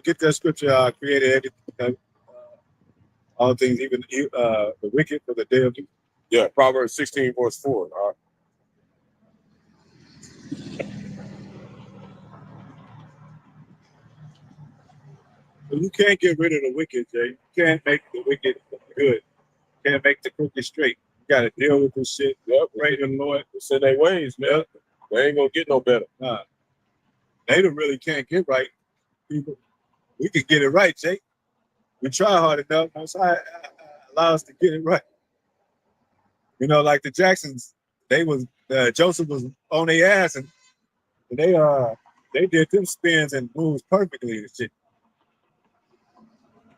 Speaker 1: Get that scripture, created everything, all things, even the wicked for the day of evil.
Speaker 2: Yeah, Proverbs 16, verse 4. All right.
Speaker 1: You can't get rid of the wicked, Jay. You can't make the wicked good. You can't make the crooked straight. You got to deal with this shit.
Speaker 2: Yep.
Speaker 1: Pray to the Lord.
Speaker 2: It's in their ways, man. Yep. They ain't going to get no better.
Speaker 1: Nah. They really can't get right, people. We can get it right, Jay. We try hard enough. Most High allow us to get it right. You know, like the Jacksons, Joseph was on their ass, and they did them spins and moves perfectly and shit.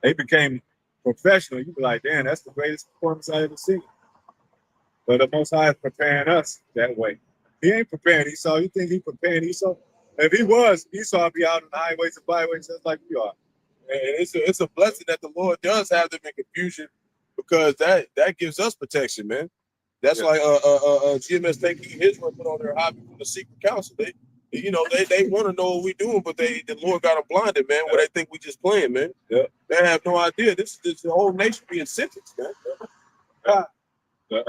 Speaker 1: They became professional, you'd be like, damn, that's the greatest performance I ever seen. But the Most High is preparing us that way. He ain't preparing Esau. You think he preparing Esau? If he was, Esau would be out on the highways and byways just like we are.
Speaker 2: And it's a blessing that the Lord does have them in confusion, because that gives us protection, man. That's why GMS thank you Israel put on their hobby from the secret council. They want to know what we're doing, but the Lord got them blinded, man. Where they think we just playing, man.
Speaker 1: Yeah.
Speaker 2: They have no idea. This is the whole nation being sentenced, man. They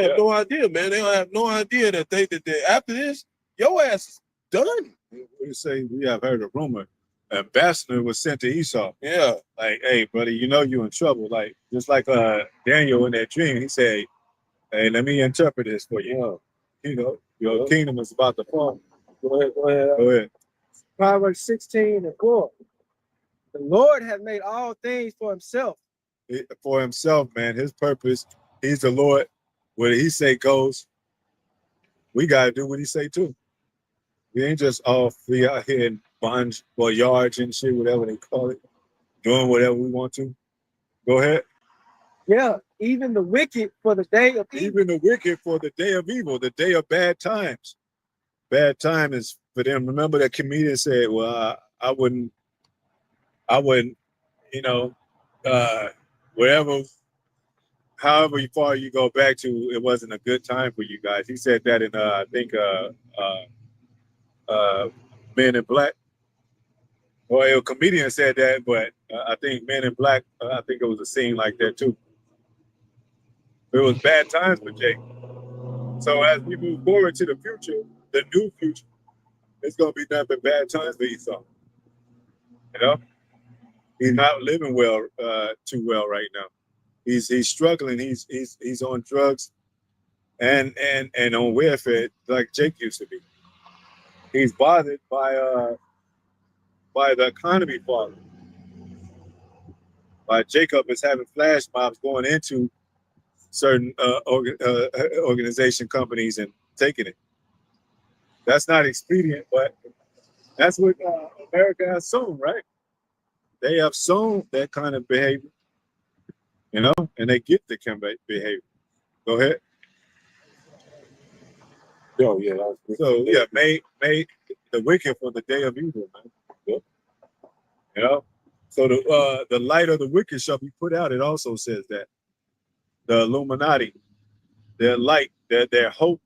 Speaker 2: have no idea, man. They have no idea that they after this, your ass is done.
Speaker 1: We say we have heard a rumor. Ambassador was sent to Esau.
Speaker 2: Yeah.
Speaker 1: Like, hey, brother, you know you in trouble. Like, just like Daniel in that dream, he said, hey, let me interpret this for you. You know, your kingdom is about to fall.
Speaker 2: Go ahead.
Speaker 3: Proverbs 16:4. The Lord has made all things for himself.
Speaker 1: For himself, man. His purpose. He's the Lord. What he say goes. We gotta do what he say too. We ain't just all free out here in bonds or yards and shit, whatever they call it, doing whatever we want to. Go ahead.
Speaker 3: Yeah, even the wicked for the day of evil.
Speaker 1: Even the wicked for the day of evil, the day of bad times. Bad time is for them. Remember that comedian said, well, I wouldn't, you know, wherever, however far you go back to, it wasn't a good time for you guys. He said that in, I think, Men in Black. Or a comedian said that, but I think Men in Black, I think it was a scene like that too. It was bad times for Jake. So as we move forward to the future, the new future, it's gonna be nothing but bad times for Esau. You know, he's not living well, too well right now. He's struggling. He's on drugs, and on welfare like Jake used to be. He's bothered by the economy falling. By Jacob is having flash mobs going into certain organization companies and taking it. That's not expedient, but that's what America has sown, right? They have sown that kind of behavior, you know, and they get the kind of behavior. Go ahead.
Speaker 2: Oh, yeah.
Speaker 1: So, yeah, made the wicked for the day of evil, man. Yeah. You know? So the light of the wicked shall be put out. It also says that. The Illuminati, their light, their hope,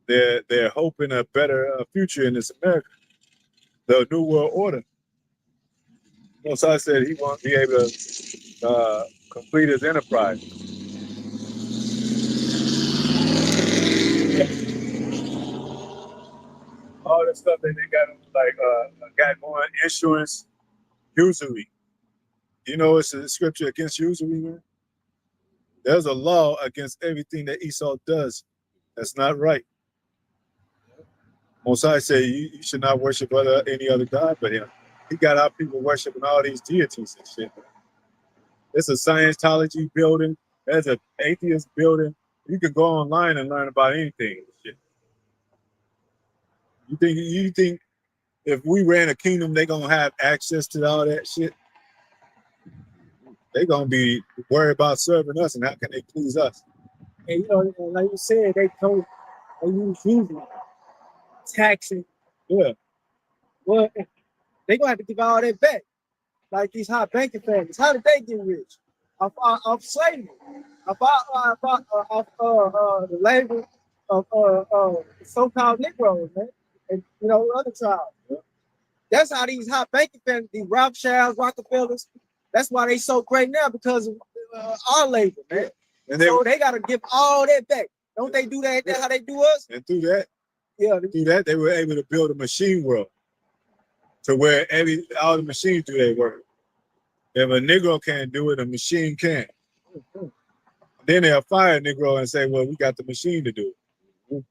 Speaker 1: their hope in a better future in this America, the New World Order. Mosai said he won't be able to complete his enterprise. All the stuff that they got, like got going, insurance, usury. You know, it's a scripture against usury, man. There's a law against everything that Esau does. That's not right. Mosai said you should not worship any other god but him. He got our people worshiping all these deities and shit. It's a Scientology building. There's an atheist building. You can go online and learn about anything. Shit. You think if we ran a kingdom, they gonna have access to all that shit? They gonna be worried about serving us and how can they please us?
Speaker 3: And you know, like you said, they use usury, taxing.
Speaker 1: Yeah.
Speaker 3: Well, they gonna have to give all that back. Like these hot banking families, how did they get rich? Off slavery, off the labor of so-called Negroes, man, and you know other tribes. Yeah. That's how these hot banking families, these Rawchaa, Rockefellers. That's why they so great now, because of our labor, man. And so they gotta give all that back. Don't they do that? That's how they do us.
Speaker 1: And through that, they were able to build a machine world to where all the machines do their work. If a Negro can't do it, a machine can. Then they'll fire a Negro and say, well, we got the machine to do it.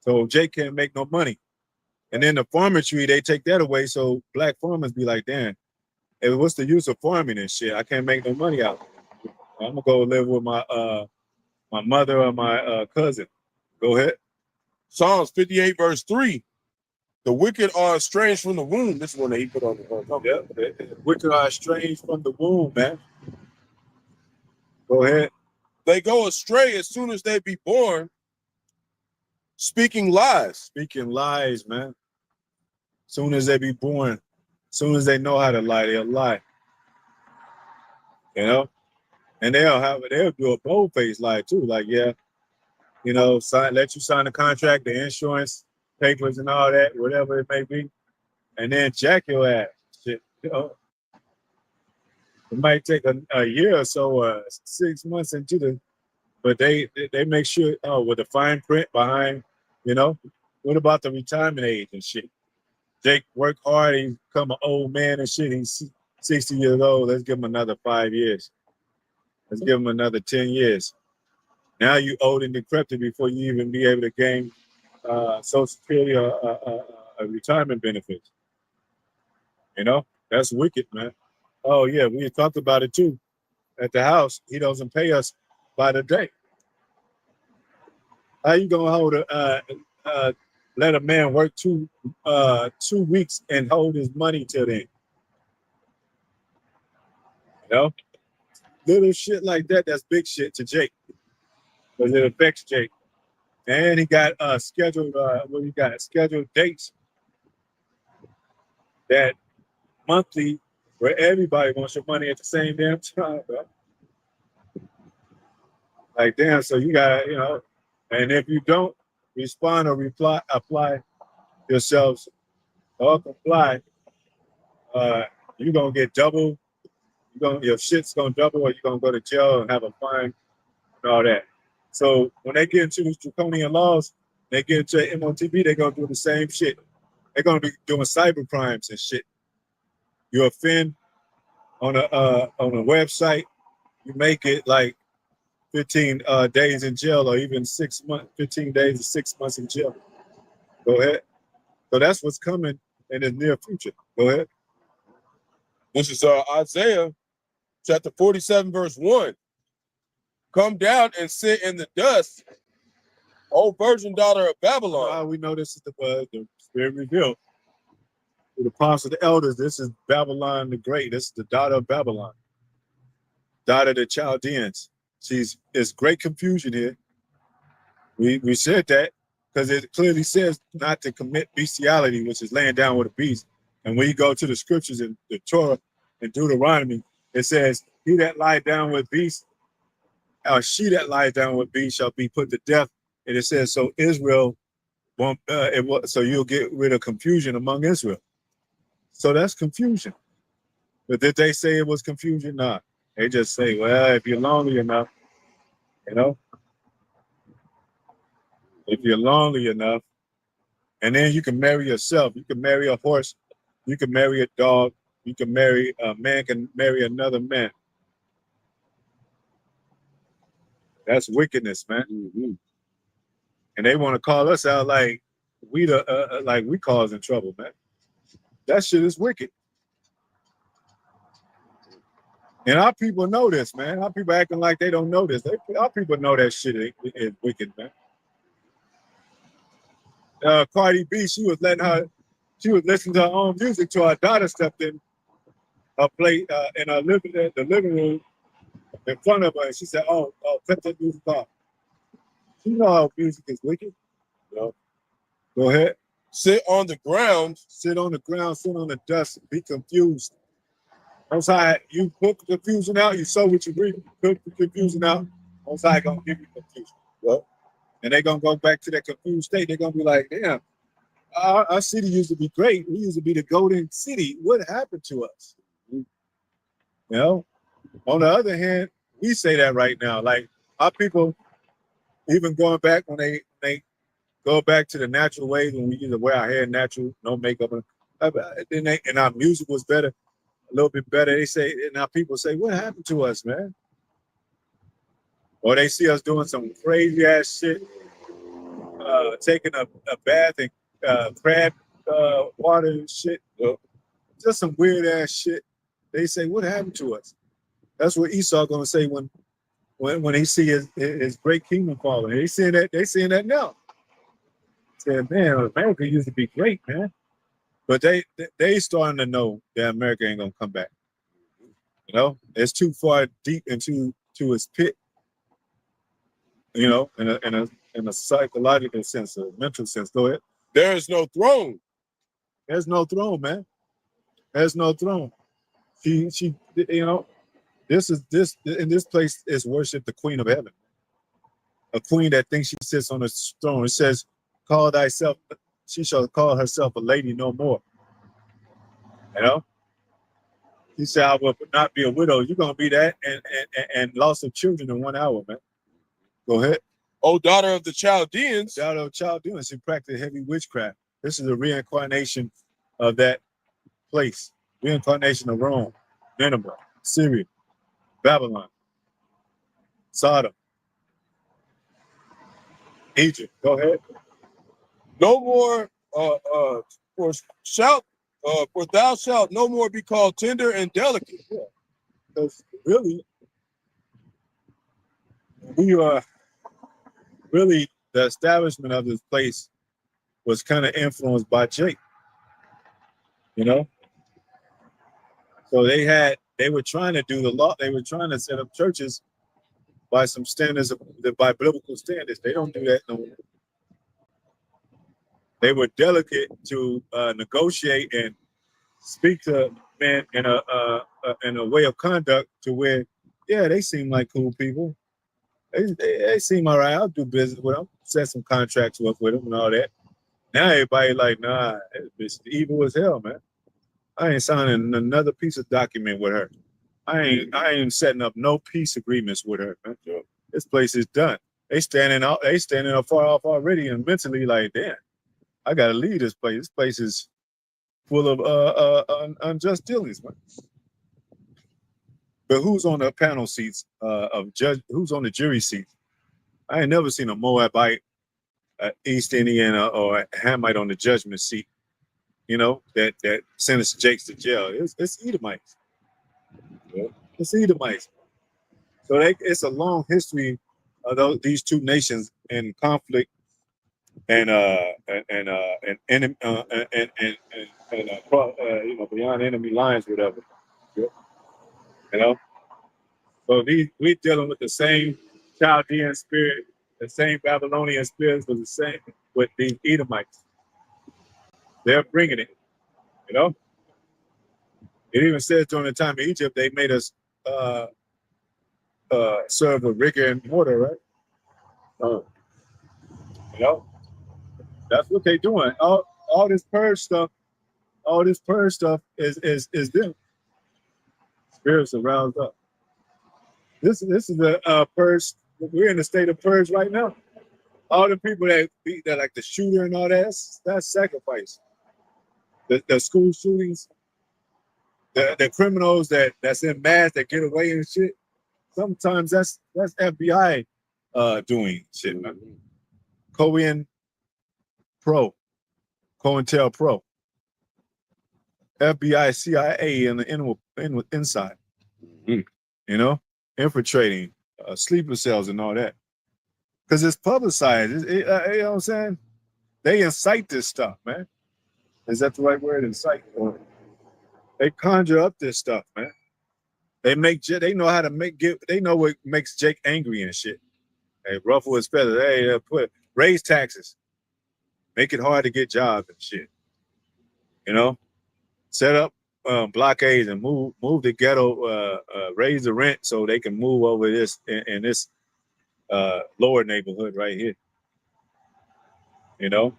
Speaker 1: So Jake can't make no money. And then the farmer tree, they take that away. So black farmers be like, damn, hey, what's the use of farming and shit? I can't make no money out of it. I'm gonna go live with my mother or my cousin. Go ahead.
Speaker 2: Psalms 58 verse 3. The wicked are estranged from the womb. This one that he put on the
Speaker 1: yeah, the wicked are estranged from the womb, man. Go ahead.
Speaker 2: They go astray as soon as they be born, speaking lies.
Speaker 1: Speaking lies, man. Soon as they be born, soon as they know how to lie, they'll lie. You know? And they'll do a bold-faced lie too. Like, yeah, you know, let you sign the contract, the insurance papers and all that, whatever it may be, and then jack your ass. Shit, you know. It might take a year or so, 6 months into the, but they make sure, with the fine print behind, you know, what about the retirement age and shit? Jake worked hard, he's become an old man and shit, he's 60 years old, let's give him another 5 years. Let's give him another 10 years. Now you old and decrepit before you even be able to gain Social Security or retirement benefits. You know, that's wicked, man. Oh yeah, we talked about it too. At the house, he doesn't pay us by the day. How you gonna hold let a man work 2 weeks and hold his money till then? You know, little shit like that. That's big shit to Jake, because it affects Jake. And he got scheduled dates that monthly where everybody wants your money at the same damn time, bro. Like, damn, so you gotta, you know, and if you don't respond or apply yourselves or comply, you're gonna get double, your shit's gonna double, or you're gonna go to jail and have a fine and all that. So when they get into these draconian laws, they get into MOTB, they're gonna do the same shit. They're gonna be doing cyber crimes and shit. You offend on a website, you make it like 15 days in jail, or even 6 months, 15 days or 6 months in jail. Go ahead. So that's what's coming in the near future. Go ahead.
Speaker 2: This is Isaiah chapter 47, verse 1. Come down and sit in the dust, O virgin daughter of Babylon.
Speaker 1: We know this is the Spirit revealed to the prophets of the elders. This is Babylon the Great. This is the daughter of Babylon, daughter of the Chaldeans. It's great confusion here. We said that because it clearly says not to commit bestiality, which is laying down with a beast. And when you go to the scriptures in the Torah and Deuteronomy, it says, he that lie down with beasts, or she that lies down with beasts shall be put to death. And it says, so Israel won't, so you'll get rid of confusion among Israel. So that's confusion. But did they say it was confusion? Nah. They just say, well, if you're lonely enough, you know, if you're lonely enough, and then you can marry yourself. You can marry a horse. You can marry a dog. You can marry, a man can marry another man. That's wickedness, man. Mm-hmm. And they want to call us out like we causing trouble, man. That shit is wicked. And our people know this, man. Our people acting like they don't know this. Our people know that shit is wicked, man. Cardi B, she was listening to her own music till her daughter stepped in her plate in her the living room in front of her, and she said, "Oh, cut that music off." You know how music is wicked. You know? Go ahead.
Speaker 2: Sit on the ground.
Speaker 1: Sit on the ground. Sit on the dust. Be confused. That's how you put the confusion out. You sow what you reap. Put the confusion out. That's how gonna give you confusion. Well, and they're gonna go back to that confused state. They're gonna be like, damn, our city used to be great. We used to be the golden city. What happened to us? You know? On the other hand, we say that right now. Like our people, even going back when they go back to the natural ways, when we used to wear our hair natural, no makeup, and our music was better, a little bit better. They say, and our people say, what happened to us, man? Or they see us doing some crazy ass shit, taking a bath in crab water and shit, just some weird ass shit. They say, what happened to us? That's what Esau gonna say when he see his great kingdom falling. They seeing that now. Said, man, America used to be great, man. But they starting to know that America ain't gonna come back. You know, it's too far deep into to his pit, you know, in a psychological sense, a mental sense. Go ahead.
Speaker 2: There is no throne.
Speaker 1: There's no throne, man. There's no throne. She, you know, this in this place is worship the Queen of Heaven, a queen that thinks she sits on a throne. It says, "Call thyself." She shall call herself a lady no more. You know. He said, "I will not be a widow." You're gonna be that and loss of children in 1 hour, man. Go ahead.
Speaker 2: O daughter of the Chaldeans.
Speaker 1: Daughter of Chaldeans, she practiced heavy witchcraft. This is a reincarnation of that place. Reincarnation of Rome, Nineveh, Syria, Babylon, Sodom, Egypt. Go ahead.
Speaker 2: No more for thou shalt no more be called tender and delicate.
Speaker 1: Yeah. Because really, we are really the establishment of this place was kind of influenced by Jake. You know? So they were trying to do the law, they were trying to set up churches by some standards by biblical standards. They don't do that no more. They were delicate to negotiate and speak to men in a way of conduct to where, yeah, they seem like cool people. They seem all right. I'll do business with them, set some contracts up with them and all that. Now everybody like, nah, it's evil as hell, man. I ain't signing another piece of document with her. I ain't setting up no peace agreements with her, man. This place is done. They standing up far off already and mentally like, damn, I gotta leave this place. This place is full of unjust dealings, man. But who's on the panel seats of judge? Who's on the jury seats? I ain't never seen a Moabite, East Indian, or a Hamite on the judgment seat. You know, that sentenced Jakes to jail. It's Edomites. Yeah. It's Edomites. So it's a long history of these two nations in conflict and you know, beyond enemy lines, whatever. Yeah. You know, so we dealing with the same Chaldean spirit, the same Babylonian spirits, with the same with these Edomites. They're bringing it. You know, it even says during the time of Egypt, they made us serve with rigor and mortar, right? You know, that's what they're doing. All this purge stuff is them. Spirits are roused up. This is the purge. We're in the state of purge right now. All the people that like the shooter and all that's sacrifice. The school shootings, the criminals that's in mass that get away and shit. Sometimes that's FBI doing shit. Man. COINTELPRO, FBI, CIA, and the inside. You know, infiltrating sleeper cells and all that, because it's publicized. You know what I'm saying? They incite this stuff, man. Is that the right word? Incite? Or they conjure up this stuff, man. They know how to they know what makes Jake angry and shit. Hey, ruffle his feathers. Hey, raise taxes, make it hard to get jobs and shit. You know, set up blockades and move the ghetto, raise the rent so they can move over this in this lower neighborhood right here. You know,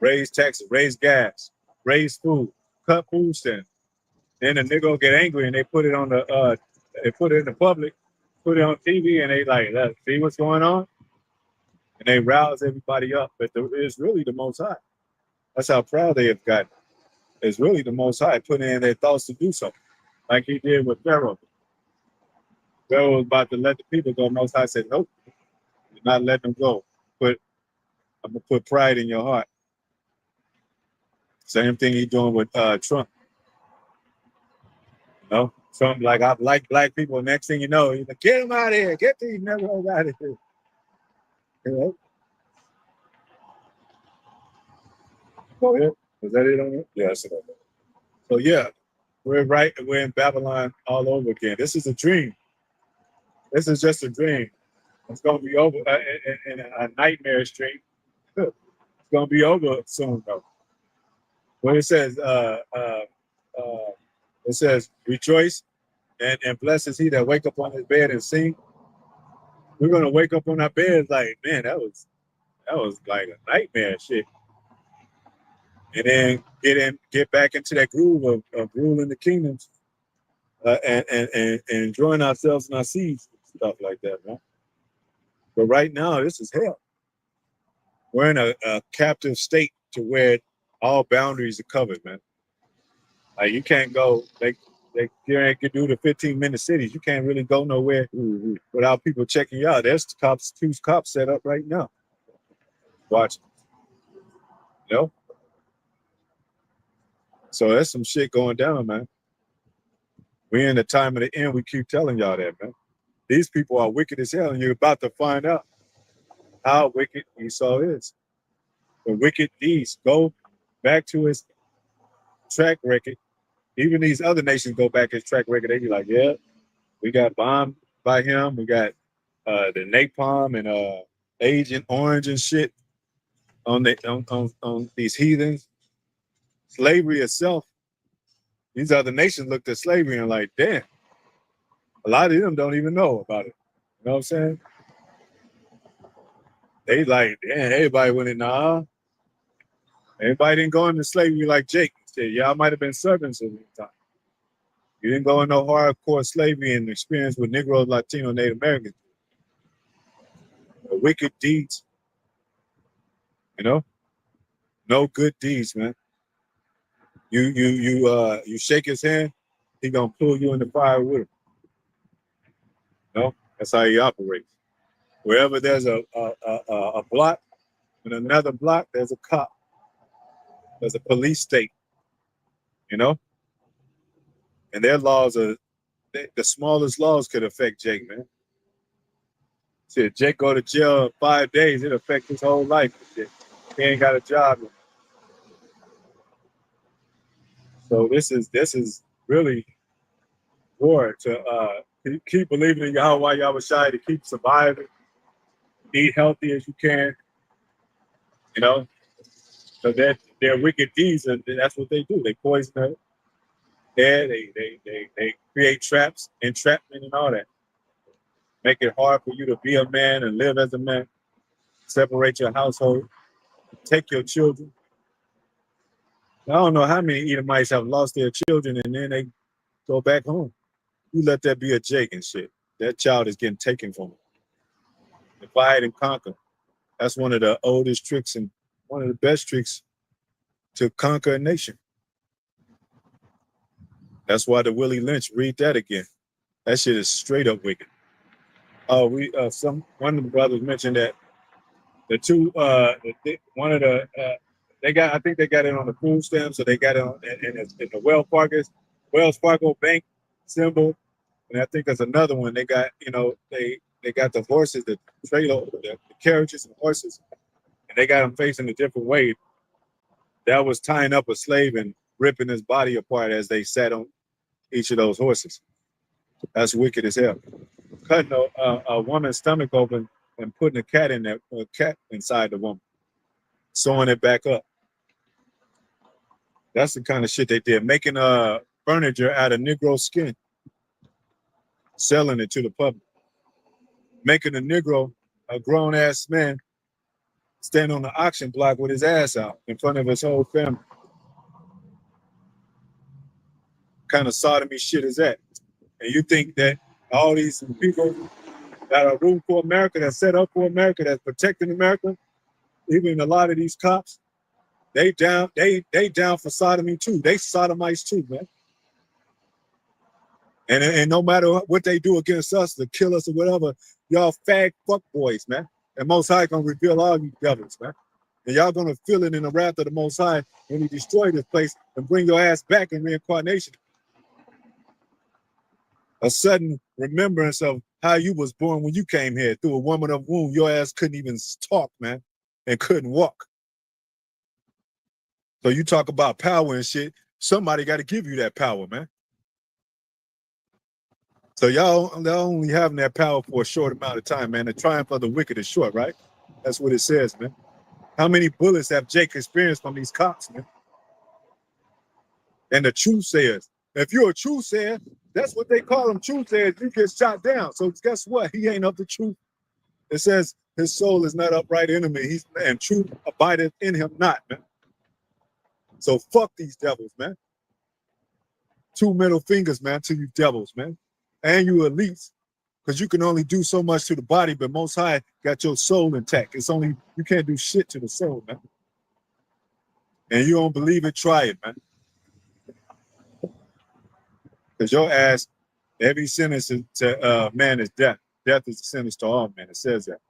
Speaker 1: raise taxes, raise gas, raise food, cut food stamps. Then the nigga will get angry and they put it on they put it in the public, put it on TV, and they like, see what's going on, and they rouse everybody up. But it's really the Most High. That's how proud they have gotten. It's really the Most High putting in their thoughts to do something, like he did with Pharaoh. Pharaoh was about to let the people go. Most High said, nope, you're not letting them go. I'm gonna put pride in your heart. Same thing he's doing with Trump. You know, Trump like, I like black people. Next thing you know, he's like, get them out of here. Get these negroes out of here. You know? Go ahead. Was that it on it? Yeah, that's it on it. So yeah, we're in Babylon all over again. This is a dream. This is just a dream. It's gonna be over in a nightmare dream. It's gonna be over soon though. When it says rejoice and blessed is he that wake up on his bed and sing. We're gonna wake up on our beds like, man, that was like a nightmare shit. And then get back into that groove of ruling the kingdoms and enjoying ourselves and our seeds and stuff like that, man. But right now, this is hell. We're in a captive state to where all boundaries are covered, man. Like you can't go. They can do the 15-minute cities. You can't really go nowhere without people checking you out. There's two cops set up right now. Watch. You know? So there's some shit going down, man. We're in the time of the end. We keep telling y'all that, man. These people are wicked as hell, and you're about to find out how wicked Esau is. The wicked deeds. Go back to his track record. Even these other nations go back his track record. They be like, yeah, we got bombed by him. We got the napalm and Agent Orange and shit on these heathens. Slavery itself. These other nations looked at slavery and like, damn. A lot of them don't even know about it. You know what I'm saying? They like, damn, everybody went in, nah. Everybody didn't go into slavery like Jake said. Y'all might have been servants at the time. You didn't go in no hardcore slavery and experience with Negroes, Latino, Native Americans. The wicked deeds. You know? No good deeds, man. You shake his hand, he gonna pull you in the fire with him. You know? That's how he operates. Wherever there's a block and another block, there's a cop. There's a police state. You know? And their laws are the smallest laws could affect Jake, man. See, if Jake go to jail in 5 days, it affects his whole life. He ain't got a job. So this is really war to keep believing in Yahawah, Yahawashi, to keep surviving, eat healthy as you can, you know, because their wicked deeds, and that's what they do. They poison her air, they create traps, entrapment, and all that. Make it hard for you to be a man and live as a man, separate your household, take your children. I don't know how many Edomites have lost their children and then they go back home. You let that be a Jake and shit. That child is getting taken from them. Divide and conquer. That's one of the oldest tricks and one of the best tricks to conquer a nation. That's why the Willie Lynch, read that again. That shit is straight up wicked. Oh, one of the brothers mentioned that the two, one of the, I think they got it on the food stamp, so they got it on in the Wells Fargo Bank symbol, and I think there's another one. They got, they got the horses, the trailer, the carriages and horses, and they got them facing a different way. That was tying up a slave and ripping his body apart as they sat on each of those horses. That's wicked as hell. Cutting a woman's stomach open and putting a cat in there, a cat inside the woman, sewing it back up. That's the kind of shit they did. Making furniture out of Negro skin, selling it to the public. Making a Negro, a grown ass man, stand on the auction block with his ass out in front of his whole family. Kind of sodomy shit is that? And you think that all these people that are rooting for America, that set up for America, that's protecting America, even a lot of these cops, they down for sodomy too. They sodomites too, man. And no matter what they do against us, to kill us or whatever, y'all fag fuck boys, man. And Most High gonna reveal all you devils, man. And y'all gonna feel it in the wrath of the Most High when he destroy this place and bring your ass back in reincarnation. A sudden remembrance of how you was born when you came here through a woman of womb. Your ass couldn't even talk, man, and couldn't walk. So you talk about power and shit. Somebody got to give you that power, man. So y'all only having that power for a short amount of time, man. The triumph of the wicked is short, right? That's what it says, man. How many bullets have Jake experienced from these cops, man? And the truth says, if you're a truth sayer, that's what they call them, truth sayers. You get shot down. So guess what? He ain't of the truth. It says his soul is not upright in him, and truth abideth in him not, man. So fuck these devils, man. 2 middle fingers, man, to you devils, man. And you elites, because you can only do so much to the body, but Most High got your soul intact. It's only, you can't do shit to the soul, man. And you don't believe it, try it, man. Because your ass, every sentence to man is death. Death is a sentence to all men. It says that.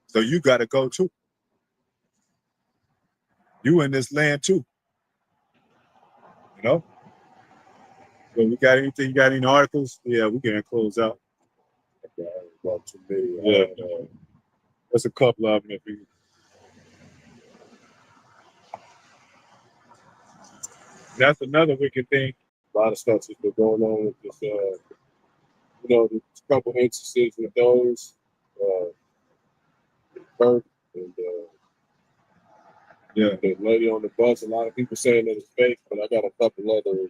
Speaker 1: So you got to go too. You in this land too. You know? So we got anything? You got any articles? Yeah, we can close out. Okay, about 2 million. Yeah, there's a couple of them. If you... That's another wicked thing.
Speaker 2: A lot of stuff that's been going on with this, you know, there's a couple instances with those, Kirk and
Speaker 1: yeah,
Speaker 2: the lady on the bus. A lot of people saying that it's fake, but I got a couple other.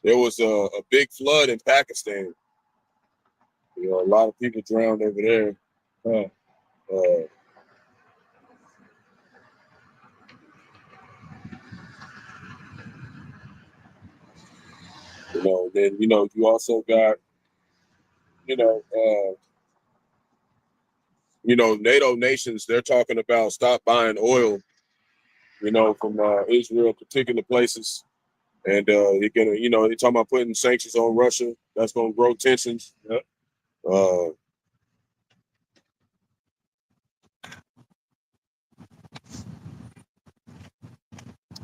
Speaker 2: There was a big flood in Pakistan. You know, a lot of people drowned over there. You know, then you also got, NATO nations. They're talking about stop buying oil, from Israel, particular places, and they're gonna, they're talking about putting sanctions on Russia. That's gonna grow tensions.
Speaker 1: Yep.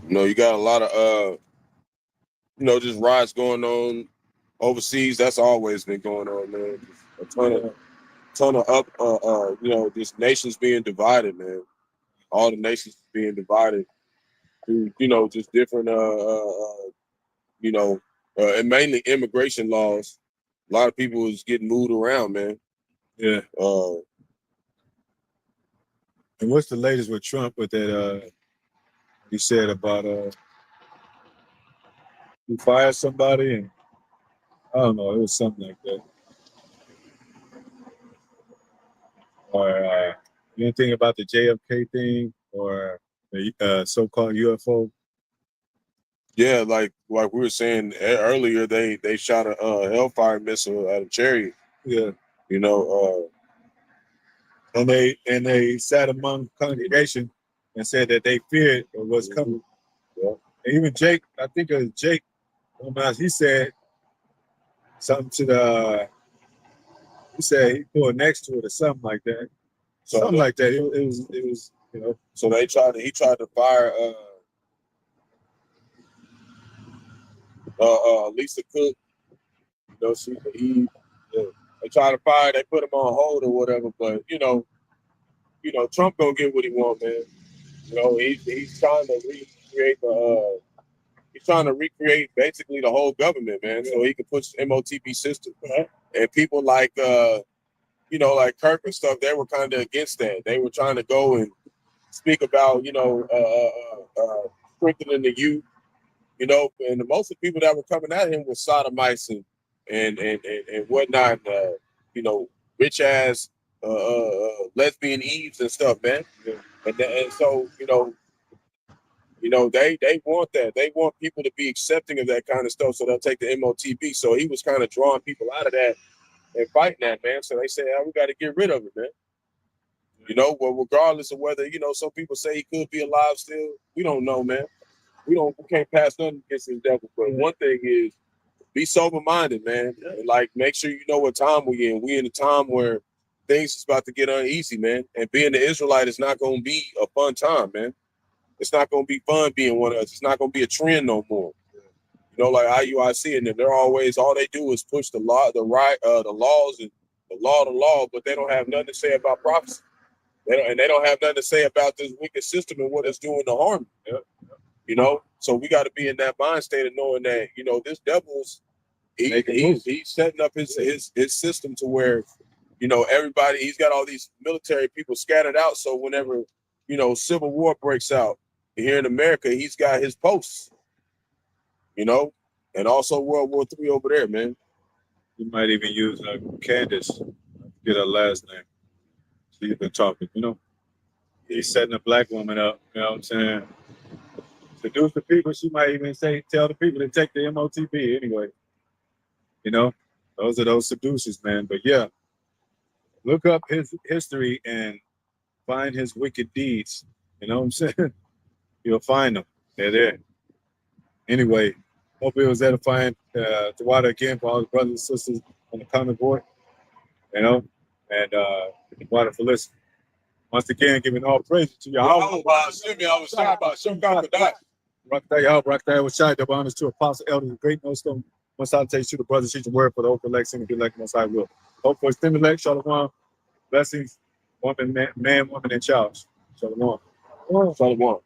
Speaker 2: You got a lot of just riots going on overseas. That's always been going on, man. Just a ton of just nations being divided, man. All the nations being divided through, just different, and mainly immigration laws. A lot of people is getting moved around, man.
Speaker 1: Yeah. And what's the latest with Trump with that? He said about he fired somebody, and I don't know, it was something like that. Or anything about the JFK thing or the so-called UFO?
Speaker 2: Yeah, like we were saying earlier, they shot a Hellfire missile at a chariot.
Speaker 1: Yeah.
Speaker 2: And
Speaker 1: they sat among congregation and said that they feared what's coming.
Speaker 2: Yeah.
Speaker 1: And even Jake, I think it was Jake, he said something to he said he pulled next to it or something like that. Something like that. It was.
Speaker 2: So he tried to fire Lisa Cook. She's the Eve. Yeah. They tried to fire. They put him on hold or whatever. But Trump gonna get what he want, man. He's trying to recreate he's trying to recreate basically the whole government, man, so he can push the MOTP system. And people like like Kirk and stuff, they were kind of against that. They were trying to go and speak about strengthening the youth, and most of the people that were coming at him were sodomites and whatnot, rich ass lesbian Eves and stuff, man. And so they want that. They want people to be accepting of that kind of stuff, so they'll take the MOTB. So he was kind of drawing people out of that and fighting that, man. So they said, we got to get rid of it, man. Well, regardless of whether, some people say he could be alive still. We don't know, man. We can't pass nothing against this devil. But one thing is, be sober-minded, man. And make sure you know what time we're in. We're in a time where things is about to get uneasy, man. And being the Israelite is not going to be a fun time, man. It's not going to be fun being one of us. It's not going to be a trend no more. Like IUIC, and they're always, all they do is push the law, the laws, and the law, but they don't have nothing to say about prophecy. They don't have nothing to say about this wicked system and what it's doing to harm. So we got to be in that mind state of knowing that this devil's He's setting up his system to where, everybody, he's got all these military people scattered out. So whenever, civil war breaks out here in America, he's got his posts, and also World War III over there, man.
Speaker 1: You might even use Candace, get her last name. She's been talking, He's setting a black woman up, you know what I'm saying? Seduce the people. She might even tell the people to take the MOTB anyway. Those are those seducers, man. But yeah, look up his history and find his wicked deeds. You know what I'm saying? You'll find them. They're there. Anyway, hope it was edifying to water again for all the brothers and sisters on the comment board. And water for listening. Once again, giving all praise to Yahawah.
Speaker 2: Bahasham, Qadash.
Speaker 1: Rawchaa, Yahawashi, double honors to Apostle, Elders, great millstone. Most salutations to the brothers, teaching word for the OK-LA-Homa, good elect, most high will. Hope for stimulate, Shalom, blessings, woman, man, woman, and child. Shalom.
Speaker 2: Shalom.